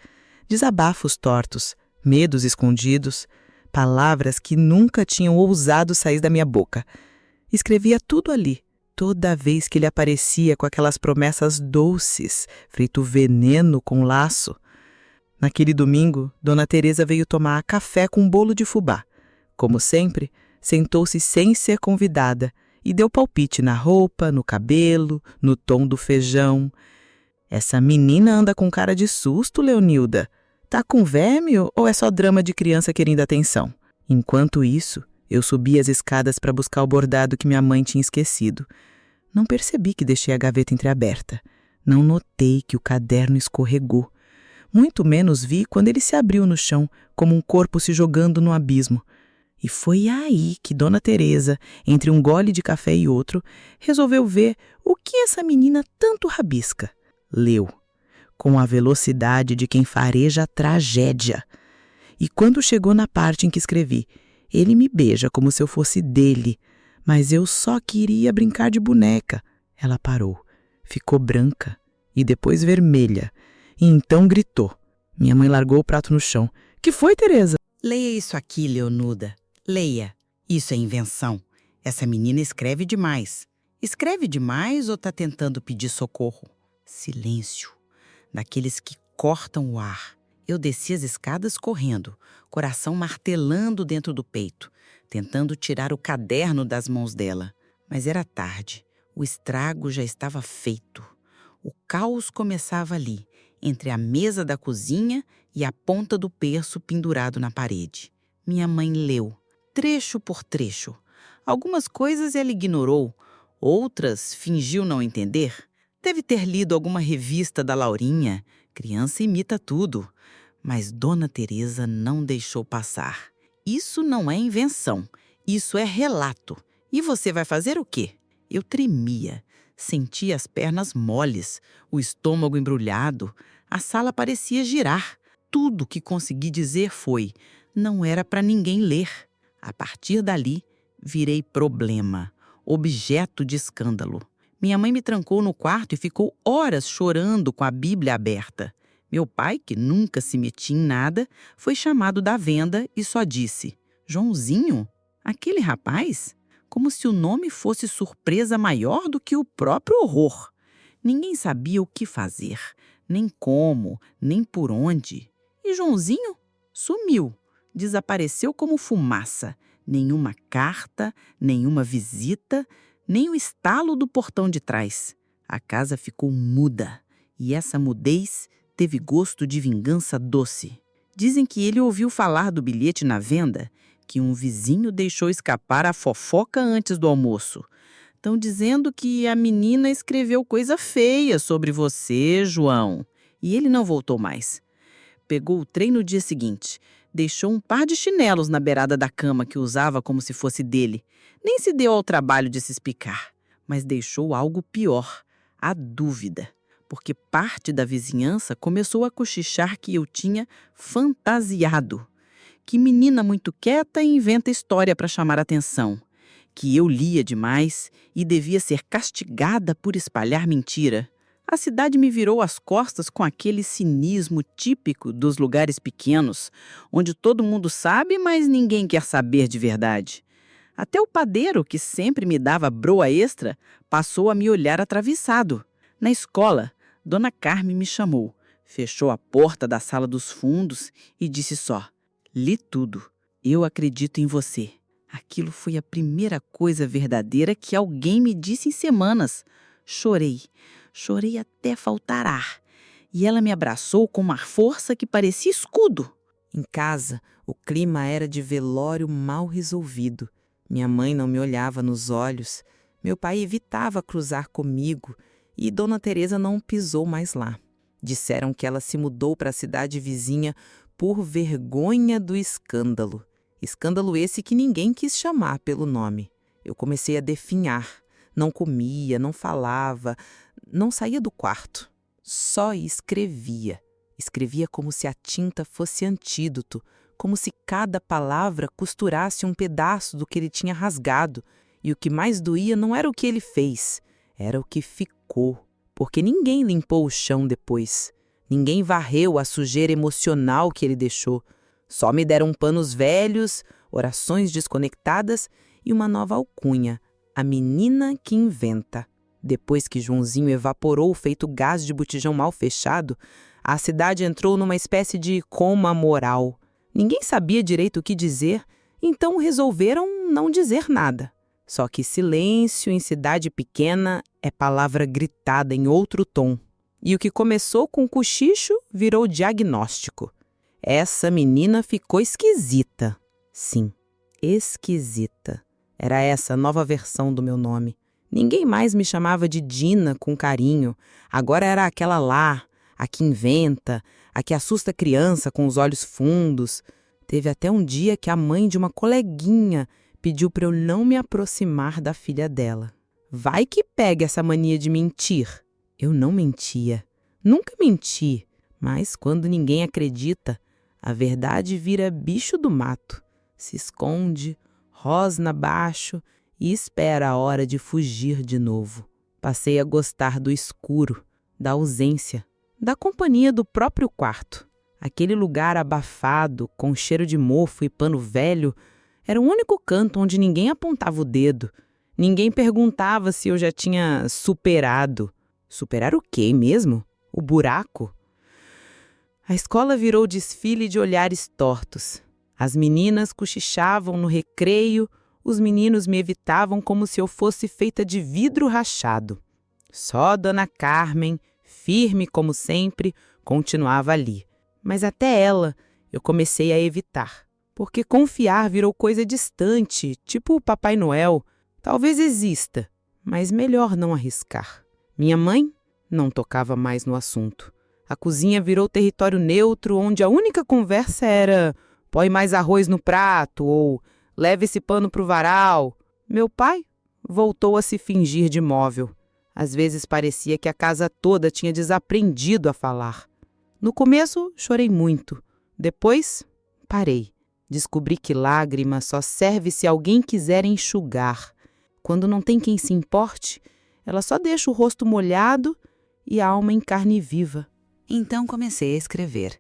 desabafos tortos, medos escondidos, palavras que nunca tinham ousado sair da minha boca. Escrevia tudo ali, toda vez que ele aparecia com aquelas promessas doces, feito veneno com laço. Naquele domingo, Dona Teresa veio tomar café com um bolo de fubá. Como sempre, sentou-se sem ser convidada e deu palpite na roupa, no cabelo, no tom do feijão. Essa menina anda com cara de susto, Leonilda. Tá com verme ou é só drama de criança querendo atenção? Enquanto isso, eu subi as escadas para buscar o bordado que minha mãe tinha esquecido. Não percebi que deixei a gaveta entreaberta. Não notei que o caderno escorregou. Muito menos vi quando ele se abriu no chão, como um corpo se jogando no abismo. E foi aí que Dona Teresa, entre um gole de café e outro, resolveu ver o que essa menina tanto rabisca. Leu, com a velocidade de quem fareja tragédia. E quando chegou na parte em que escrevi, ele me beija como se eu fosse dele, mas eu só queria brincar de boneca. Ela parou, ficou branca e depois vermelha, e então gritou. Minha mãe largou o prato no chão. Que foi, Teresa? Leia isso aqui, Leonuda. Leia. Isso é invenção. Essa menina escreve demais. Escreve demais ou tá tentando pedir socorro? Silêncio. Daqueles que cortam o ar. Eu desci as escadas correndo, coração martelando dentro do peito, tentando tirar o caderno das mãos dela. Mas era tarde. O estrago já estava feito. O caos começava ali, entre a mesa da cozinha e a ponta do berço pendurado na parede. Minha mãe leu, trecho por trecho. Algumas coisas ela ignorou, outras fingiu não entender. Deve ter lido alguma revista da Laurinha. Criança imita tudo. Mas Dona Teresa não deixou passar. Isso não é invenção, isso é relato. E você vai fazer o quê? Eu tremia, sentia as pernas moles, o estômago embrulhado. A sala parecia girar. Tudo que consegui dizer foi: não era para ninguém ler. A partir dali, virei problema, objeto de escândalo. Minha mãe me trancou no quarto e ficou horas chorando com a Bíblia aberta. Meu pai, que nunca se metia em nada, foi chamado da venda e só disse: Joãozinho? Aquele rapaz? Como se o nome fosse surpresa maior do que o próprio horror. Ninguém sabia o que fazer, nem como, nem por onde. E Joãozinho sumiu, desapareceu como fumaça. Nenhuma carta, nenhuma visita, nem o estalo do portão de trás. A casa ficou muda, e essa mudez teve gosto de vingança doce. Dizem que ele ouviu falar do bilhete na venda, que um vizinho deixou escapar a fofoca antes do almoço. Estão dizendo que a menina escreveu coisa feia sobre você, João. E ele não voltou mais. Pegou o trem no dia seguinte. Deixou um par de chinelos na beirada da cama que usava como se fosse dele. Nem se deu ao trabalho de se explicar. Mas deixou algo pior, a dúvida. Porque parte da vizinhança começou a cochichar que eu tinha fantasiado. Que menina muito quieta inventa história para chamar atenção. Que eu lia demais e devia ser castigada por espalhar mentira. A cidade me virou as costas com aquele cinismo típico dos lugares pequenos, onde todo mundo sabe, mas ninguém quer saber de verdade. Até o padeiro, que sempre me dava broa extra, passou a me olhar atravessado. Na escola, Dona Carme me chamou, fechou a porta da sala dos fundos e disse só: li tudo. Eu acredito em você. Aquilo foi a primeira coisa verdadeira que alguém me disse em semanas. Chorei até faltar ar. E ela me abraçou com uma força que parecia escudo. Em casa, o clima era de velório mal resolvido. Minha mãe não me olhava nos olhos. Meu pai evitava cruzar comigo e Dona Teresa não pisou mais lá. Disseram que ela se mudou para a cidade vizinha por vergonha do escândalo. Escândalo esse que ninguém quis chamar pelo nome. Eu comecei a definhar. Não comia, não falava, não saía do quarto. Só escrevia. Escrevia como se a tinta fosse antídoto, como se cada palavra costurasse um pedaço do que ele tinha rasgado. E o que mais doía não era o que ele fez, era o que ficou. Porque ninguém limpou o chão depois. Ninguém varreu a sujeira emocional que ele deixou. Só me deram panos velhos, orações desconectadas e uma nova alcunha, a menina que inventa. Depois que Joãozinho evaporou feito gás de botijão mal fechado, a cidade entrou numa espécie de coma moral. Ninguém sabia direito o que dizer, então resolveram não dizer nada. Só que silêncio em cidade pequena é palavra gritada em outro tom. E o que começou com cochicho virou diagnóstico. Essa menina ficou esquisita. Sim, esquisita. Era essa a nova versão do meu nome. Ninguém mais me chamava de Dina com carinho. Agora era aquela lá, a que inventa, a que assusta a criança com os olhos fundos. Teve até um dia que a mãe de uma coleguinha pediu para eu não me aproximar da filha dela. Vai que pega essa mania de mentir. Eu não mentia. Nunca menti. Mas quando ninguém acredita, a verdade vira bicho do mato. Se esconde, rosna abaixo e espera a hora de fugir de novo. Passei a gostar do escuro, da ausência, da companhia do próprio quarto. Aquele lugar abafado, com cheiro de mofo e pano velho, era o único canto onde ninguém apontava o dedo. Ninguém perguntava se eu já tinha superado. Superar o quê mesmo? O buraco? A escola virou desfile de olhares tortos. As meninas cochichavam no recreio, os meninos me evitavam como se eu fosse feita de vidro rachado. Só Dona Carmen, firme como sempre, continuava ali. Mas até ela eu comecei a evitar. Porque confiar virou coisa distante, tipo o Papai Noel. Talvez exista, mas melhor não arriscar. Minha mãe não tocava mais no assunto. A cozinha virou território neutro, onde a única conversa era põe mais arroz no prato ou leva esse pano pro varal. Meu pai voltou a se fingir de móvel. Às vezes parecia que a casa toda tinha desaprendido a falar. No começo, chorei muito. Depois, parei. Descobri que lágrima só serve se alguém quiser enxugar. Quando não tem quem se importe, ela só deixa o rosto molhado e a alma em carne viva. Então comecei a escrever.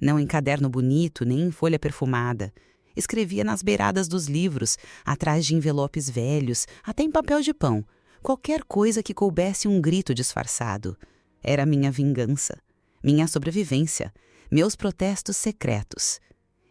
Não em caderno bonito, nem em folha perfumada. Escrevia nas beiradas dos livros, atrás de envelopes velhos, até em papel de pão. Qualquer coisa que coubesse um grito disfarçado. Era minha vingança, minha sobrevivência, meus protestos secretos.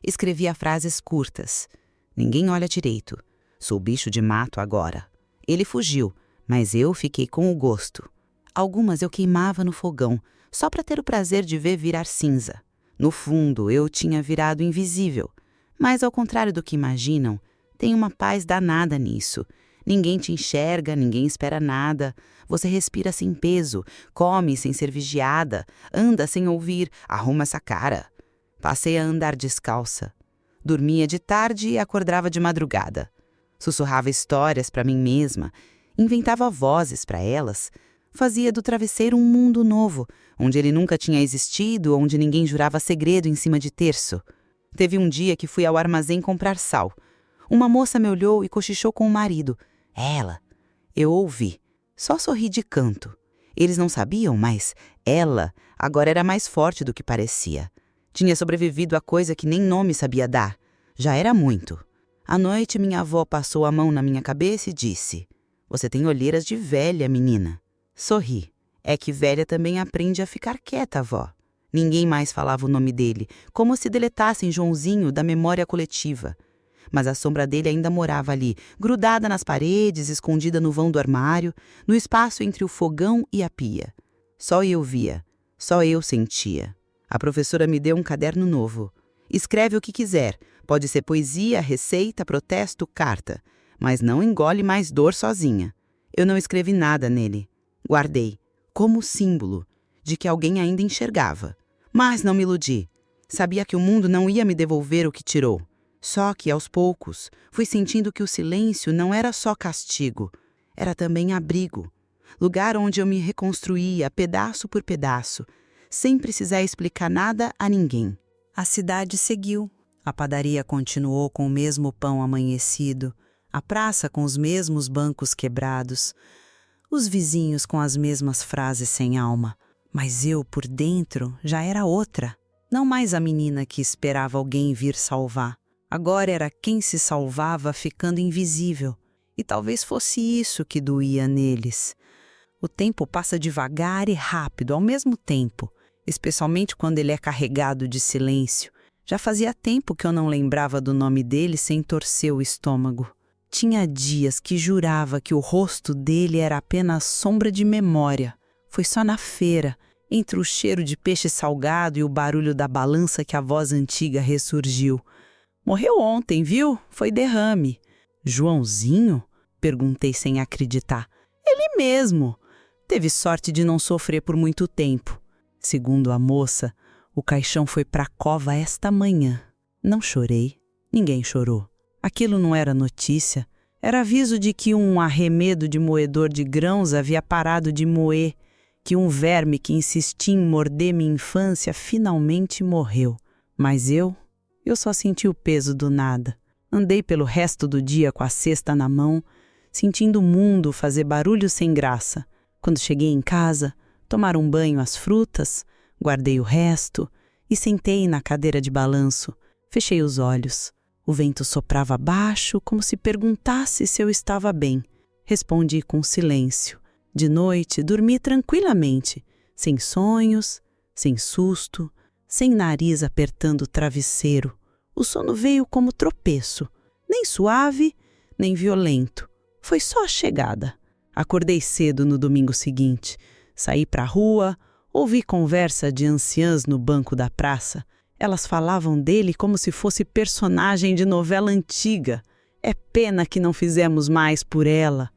Escrevia frases curtas. Ninguém olha direito. Sou bicho de mato agora. Ele fugiu, mas eu fiquei com o gosto. Algumas eu queimava no fogão, só para ter o prazer de ver virar cinza. No fundo, eu tinha virado invisível. Mas, ao contrário do que imaginam, tem uma paz danada nisso. Ninguém te enxerga, ninguém espera nada. Você respira sem peso, come sem ser vigiada, anda sem ouvir, arruma essa cara. Passei a andar descalça. Dormia de tarde e acordava de madrugada. Sussurrava histórias para mim mesma, inventava vozes para elas. Fazia do travesseiro um mundo novo, onde ele nunca tinha existido, onde ninguém jurava segredo em cima de terço. Teve um dia que fui ao armazém comprar sal. Uma moça me olhou e cochichou com o marido. Ela. Eu ouvi. Só sorri de canto. Eles não sabiam, mas ela agora era mais forte do que parecia. Tinha sobrevivido a coisa que nem nome sabia dar. Já era muito. À noite, minha avó passou a mão na minha cabeça e disse: Você tem olheiras de velha, menina. Sorri. É que velha também aprende a ficar quieta, avó. Ninguém mais falava o nome dele, como se deletassem Joãozinho da memória coletiva. Mas a sombra dele ainda morava ali, grudada nas paredes, escondida no vão do armário, no espaço entre o fogão e a pia. Só eu via, só eu sentia. A professora me deu um caderno novo. Escreve o que quiser, pode ser poesia, receita, protesto, carta, mas não engole mais dor sozinha. Eu não escrevi nada nele. Guardei, como símbolo de que alguém ainda enxergava. Mas não me iludi. Sabia que o mundo não ia me devolver o que tirou. Só que, aos poucos, fui sentindo que o silêncio não era só castigo, era também abrigo. lugar onde eu me reconstruía pedaço por pedaço, sem precisar explicar nada a ninguém. A cidade seguiu. A padaria continuou com o mesmo pão amanhecido, a praça com os mesmos bancos quebrados, os vizinhos com as mesmas frases sem alma. Mas eu, por dentro, já era outra. Não mais a menina que esperava alguém vir salvar. Agora era quem se salvava ficando invisível. E talvez fosse isso que doía neles. O tempo passa devagar e rápido ao mesmo tempo, especialmente quando ele é carregado de silêncio. Já fazia tempo que eu não lembrava do nome dele sem torcer o estômago. Tinha dias que jurava que o rosto dele era apenas sombra de memória. Foi só na feira, entre o cheiro de peixe salgado e o barulho da balança que a voz antiga ressurgiu. Morreu ontem, viu? Foi derrame. Joãozinho? Perguntei sem acreditar. Ele mesmo. Teve sorte de não sofrer por muito tempo. Segundo a moça, o caixão foi para a cova esta manhã. Não chorei. Ninguém chorou. Aquilo não era notícia. Era aviso de que um arremedo de moedor de grãos havia parado de moer, que um verme que insistia em morder minha infância finalmente morreu. Mas eu só senti o peso do nada. Andei pelo resto do dia com a cesta na mão, sentindo o mundo fazer barulho sem graça. Quando cheguei em casa, tomar um banho às frutas, guardei o resto e sentei na cadeira de balanço. Fechei os olhos. O vento soprava baixo, como se perguntasse se eu estava bem. Respondi com silêncio. De noite, dormi tranquilamente, sem sonhos, sem susto, sem nariz apertando o travesseiro. O sono veio como tropeço, nem suave, nem violento. Foi só a chegada. Acordei cedo no domingo seguinte. Saí para a rua, ouvi conversa de anciãs no banco da praça. Elas falavam dele como se fosse personagem de novela antiga. É pena que não fizemos mais por ela.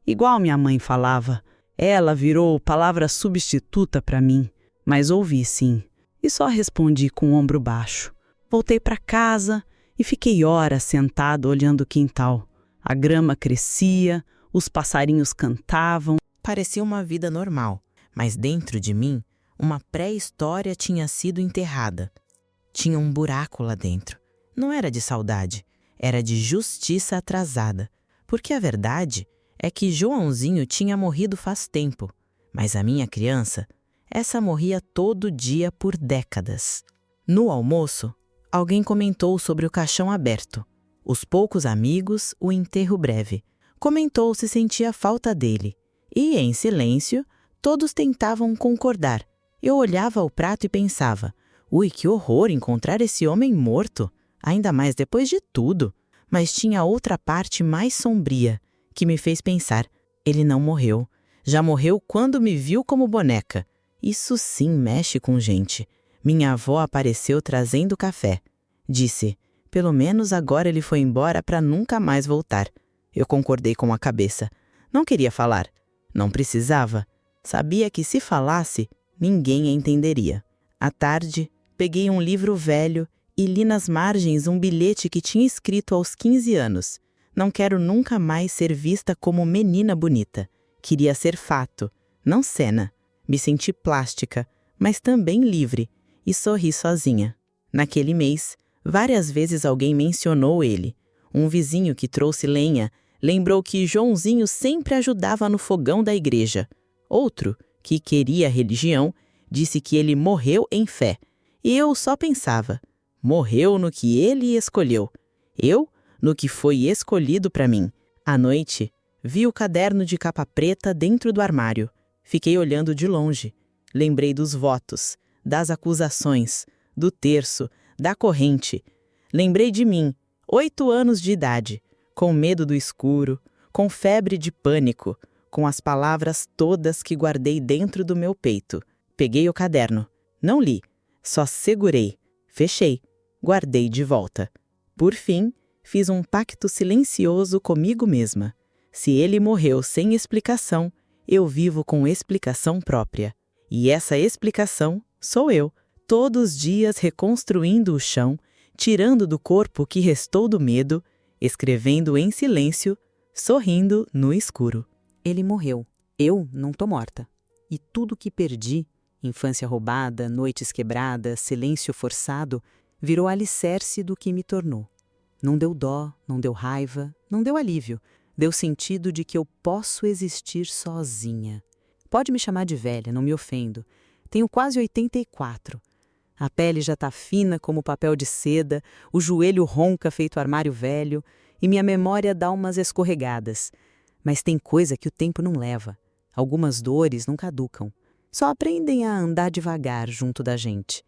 Igual minha mãe falava. Ela virou palavra substituta para mim. Mas ouvi sim, e só respondi com o ombro baixo. Voltei para casa e fiquei horas sentado olhando o quintal. A grama crescia, os passarinhos cantavam. Parecia uma vida normal, mas dentro de mim, uma pré-história tinha sido enterrada. Tinha um buraco lá dentro. Não era de saudade, era de justiça atrasada. Porque a verdade é que Joãozinho tinha morrido faz tempo, mas a minha criança, essa morria todo dia por décadas. No almoço, alguém comentou sobre o caixão aberto, os poucos amigos, o enterro breve. Comentou se sentia falta dele. E, em silêncio, todos tentavam concordar. Eu olhava o prato e pensava, ui, que horror encontrar esse homem morto, ainda mais depois de tudo. Mas tinha outra parte mais sombria, que me fez pensar, ele não morreu. Já morreu quando me viu como boneca. Isso sim mexe com gente. Minha avó apareceu trazendo café. Disse, pelo menos agora ele foi embora para nunca mais voltar. Eu concordei com a cabeça. Não queria falar. Não precisava. Sabia que se falasse, ninguém a entenderia. À tarde, peguei um livro velho e li nas margens um bilhete que tinha escrito aos 15 anos. Não quero nunca mais ser vista como menina bonita. Queria ser fato, não cena. Me senti plástica, mas também livre, e sorri sozinha. Naquele mês, várias vezes alguém mencionou ele. Um vizinho que trouxe lenha lembrou que Joãozinho sempre ajudava no fogão da igreja. Outro, que queria religião, disse que ele morreu em fé. E eu só pensava, morreu no que ele escolheu. Eu, no que foi escolhido para mim. À noite, vi o caderno de capa preta dentro do armário. Fiquei olhando de longe. Lembrei dos votos, das acusações, do terço, da corrente. Lembrei de mim, 8 anos de idade, com medo do escuro, com febre de pânico, com as palavras todas que guardei dentro do meu peito. Peguei o caderno. Não li, só segurei, fechei, guardei de volta. Por fim, fiz um pacto silencioso comigo mesma. Se ele morreu sem explicação, eu vivo com explicação própria. E essa explicação sou eu, todos os dias reconstruindo o chão, tirando do corpo o que restou do medo, escrevendo em silêncio, sorrindo no escuro. Ele morreu. Eu não tô morta. E tudo que perdi, infância roubada, noites quebradas, silêncio forçado, virou alicerce do que me tornou. Não deu dó, não deu raiva, não deu alívio. Deu sentido de que eu posso existir sozinha. Pode me chamar de velha, não me ofendo. Tenho quase 84. A pele já tá fina como papel de seda, o joelho ronca feito armário velho e minha memória dá umas escorregadas. Mas tem coisa que o tempo não leva. Algumas dores não caducam. Só aprendem a andar devagar junto da gente.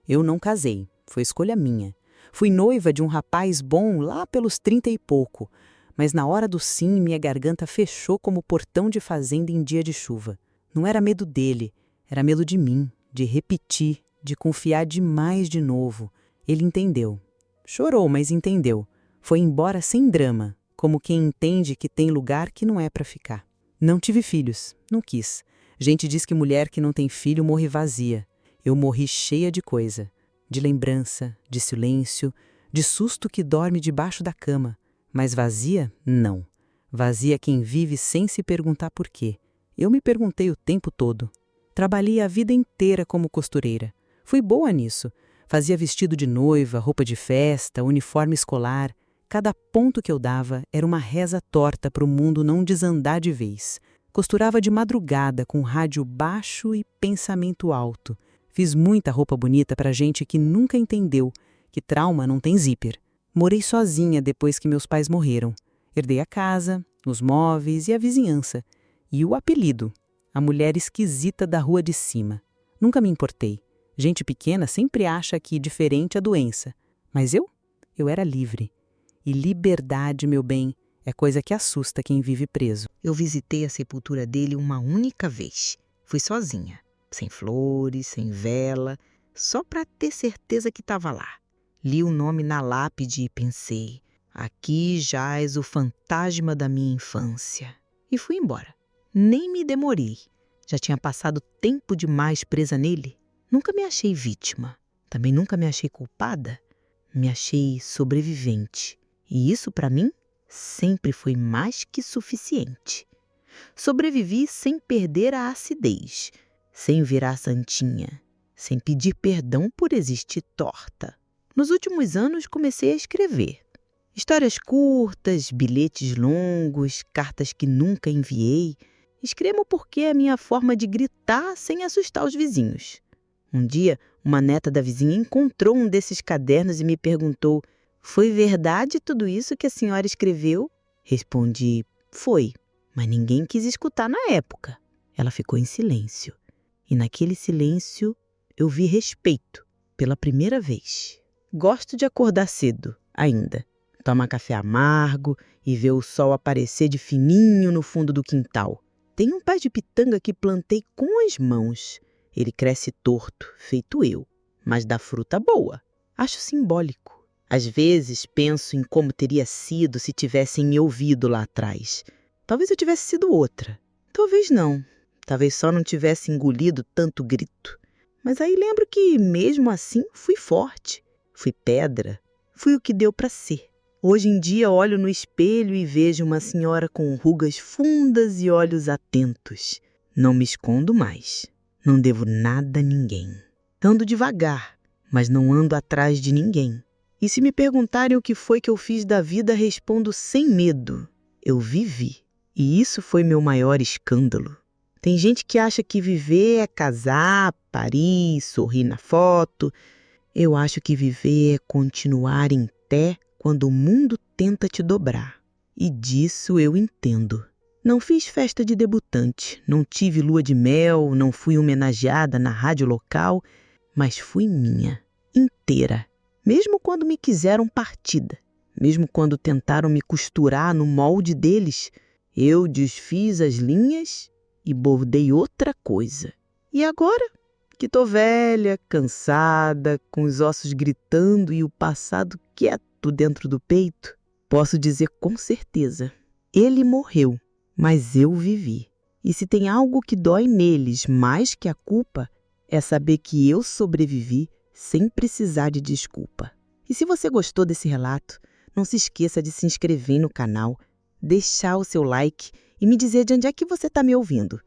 Eu não casei, foi escolha minha. Fui noiva de um rapaz bom lá pelos 30 e pouco, mas na hora do sim minha garganta fechou como portão de fazenda em dia de chuva. Não era medo dele, era medo de mim, de repetir, de confiar demais de novo. Ele entendeu. Chorou, mas entendeu. Foi embora sem drama, como quem entende que tem lugar que não é para ficar. Não tive filhos, não quis. Gente diz que mulher que não tem filho morre vazia. Eu morri cheia de coisa. De lembrança, de silêncio, de susto que dorme debaixo da cama. Mas vazia, não. Vazia quem vive sem se perguntar por quê. Eu me perguntei o tempo todo. Trabalhei a vida inteira como costureira. Fui boa nisso. Fazia vestido de noiva, roupa de festa, uniforme escolar. Cada ponto que eu dava era uma reza torta para o mundo não desandar de vez. Costurava de madrugada com rádio baixo e pensamento alto. Fiz muita roupa bonita para gente que nunca entendeu que trauma não tem zíper. Morei sozinha depois que meus pais morreram. Herdei a casa, os móveis e a vizinhança. E o apelido, a mulher esquisita da rua de cima. Nunca me importei. Gente pequena sempre acha que diferente é doença. Mas eu era livre. E liberdade, meu bem, é coisa que assusta quem vive preso. Eu visitei a sepultura dele uma única vez. Fui sozinha, sem flores, sem vela, só para ter certeza que estava lá. Li o nome na lápide e pensei, aqui jaz o fantasma da minha infância. E fui embora. Nem me demorei. Já tinha passado tempo demais presa nele. Nunca me achei vítima. Também nunca me achei culpada. Me achei sobrevivente. E isso, para mim, sempre foi mais que suficiente. Sobrevivi sem perder a acidez, sem virar santinha, sem pedir perdão por existir torta. Nos últimos anos, comecei a escrever. Histórias curtas, bilhetes longos, cartas que nunca enviei. Escrevo porque é a minha forma de gritar sem assustar os vizinhos. Um dia, uma neta da vizinha encontrou um desses cadernos e me perguntou: "Foi verdade tudo isso que a senhora escreveu?" Respondi: "Foi", mas ninguém quis escutar na época. Ela ficou em silêncio. E naquele silêncio eu vi respeito pela primeira vez. Gosto de acordar cedo, ainda. Tomar café amargo e ver o sol aparecer de fininho no fundo do quintal. Tem um pé de pitanga que plantei com as mãos. Ele cresce torto, feito eu, mas dá fruta boa. Acho simbólico. Às vezes penso em como teria sido se tivessem me ouvido lá atrás. Talvez eu tivesse sido outra. Talvez não. Talvez só não tivesse engolido tanto grito. Mas aí lembro que, mesmo assim, fui forte. Fui pedra. Fui o que deu para ser. Hoje em dia olho no espelho e vejo uma senhora com rugas fundas e olhos atentos. Não me escondo mais. Não devo nada a ninguém. Ando devagar, mas não ando atrás de ninguém. E se me perguntarem o que foi que eu fiz da vida, respondo sem medo. Eu vivi. E isso foi meu maior escândalo. Tem gente que acha que viver é casar, parir, sorrir na foto. Eu acho que viver é continuar em pé quando o mundo tenta te dobrar. E disso eu entendo. Não fiz festa de debutante, não tive lua de mel, não fui homenageada na rádio local, mas fui minha, inteira. Mesmo quando me quiseram partida, mesmo quando tentaram me costurar no molde deles, eu desfiz as linhas e bordei outra coisa. E agora, que tô velha, cansada, com os ossos gritando e o passado quieto dentro do peito, posso dizer com certeza, ele morreu, mas eu vivi. E se tem algo que dói neles mais que a culpa, é saber que eu sobrevivi sem precisar de desculpa. E se você gostou desse relato, não se esqueça de se inscrever no canal, deixar o seu like e me dizer de onde é que você está me ouvindo.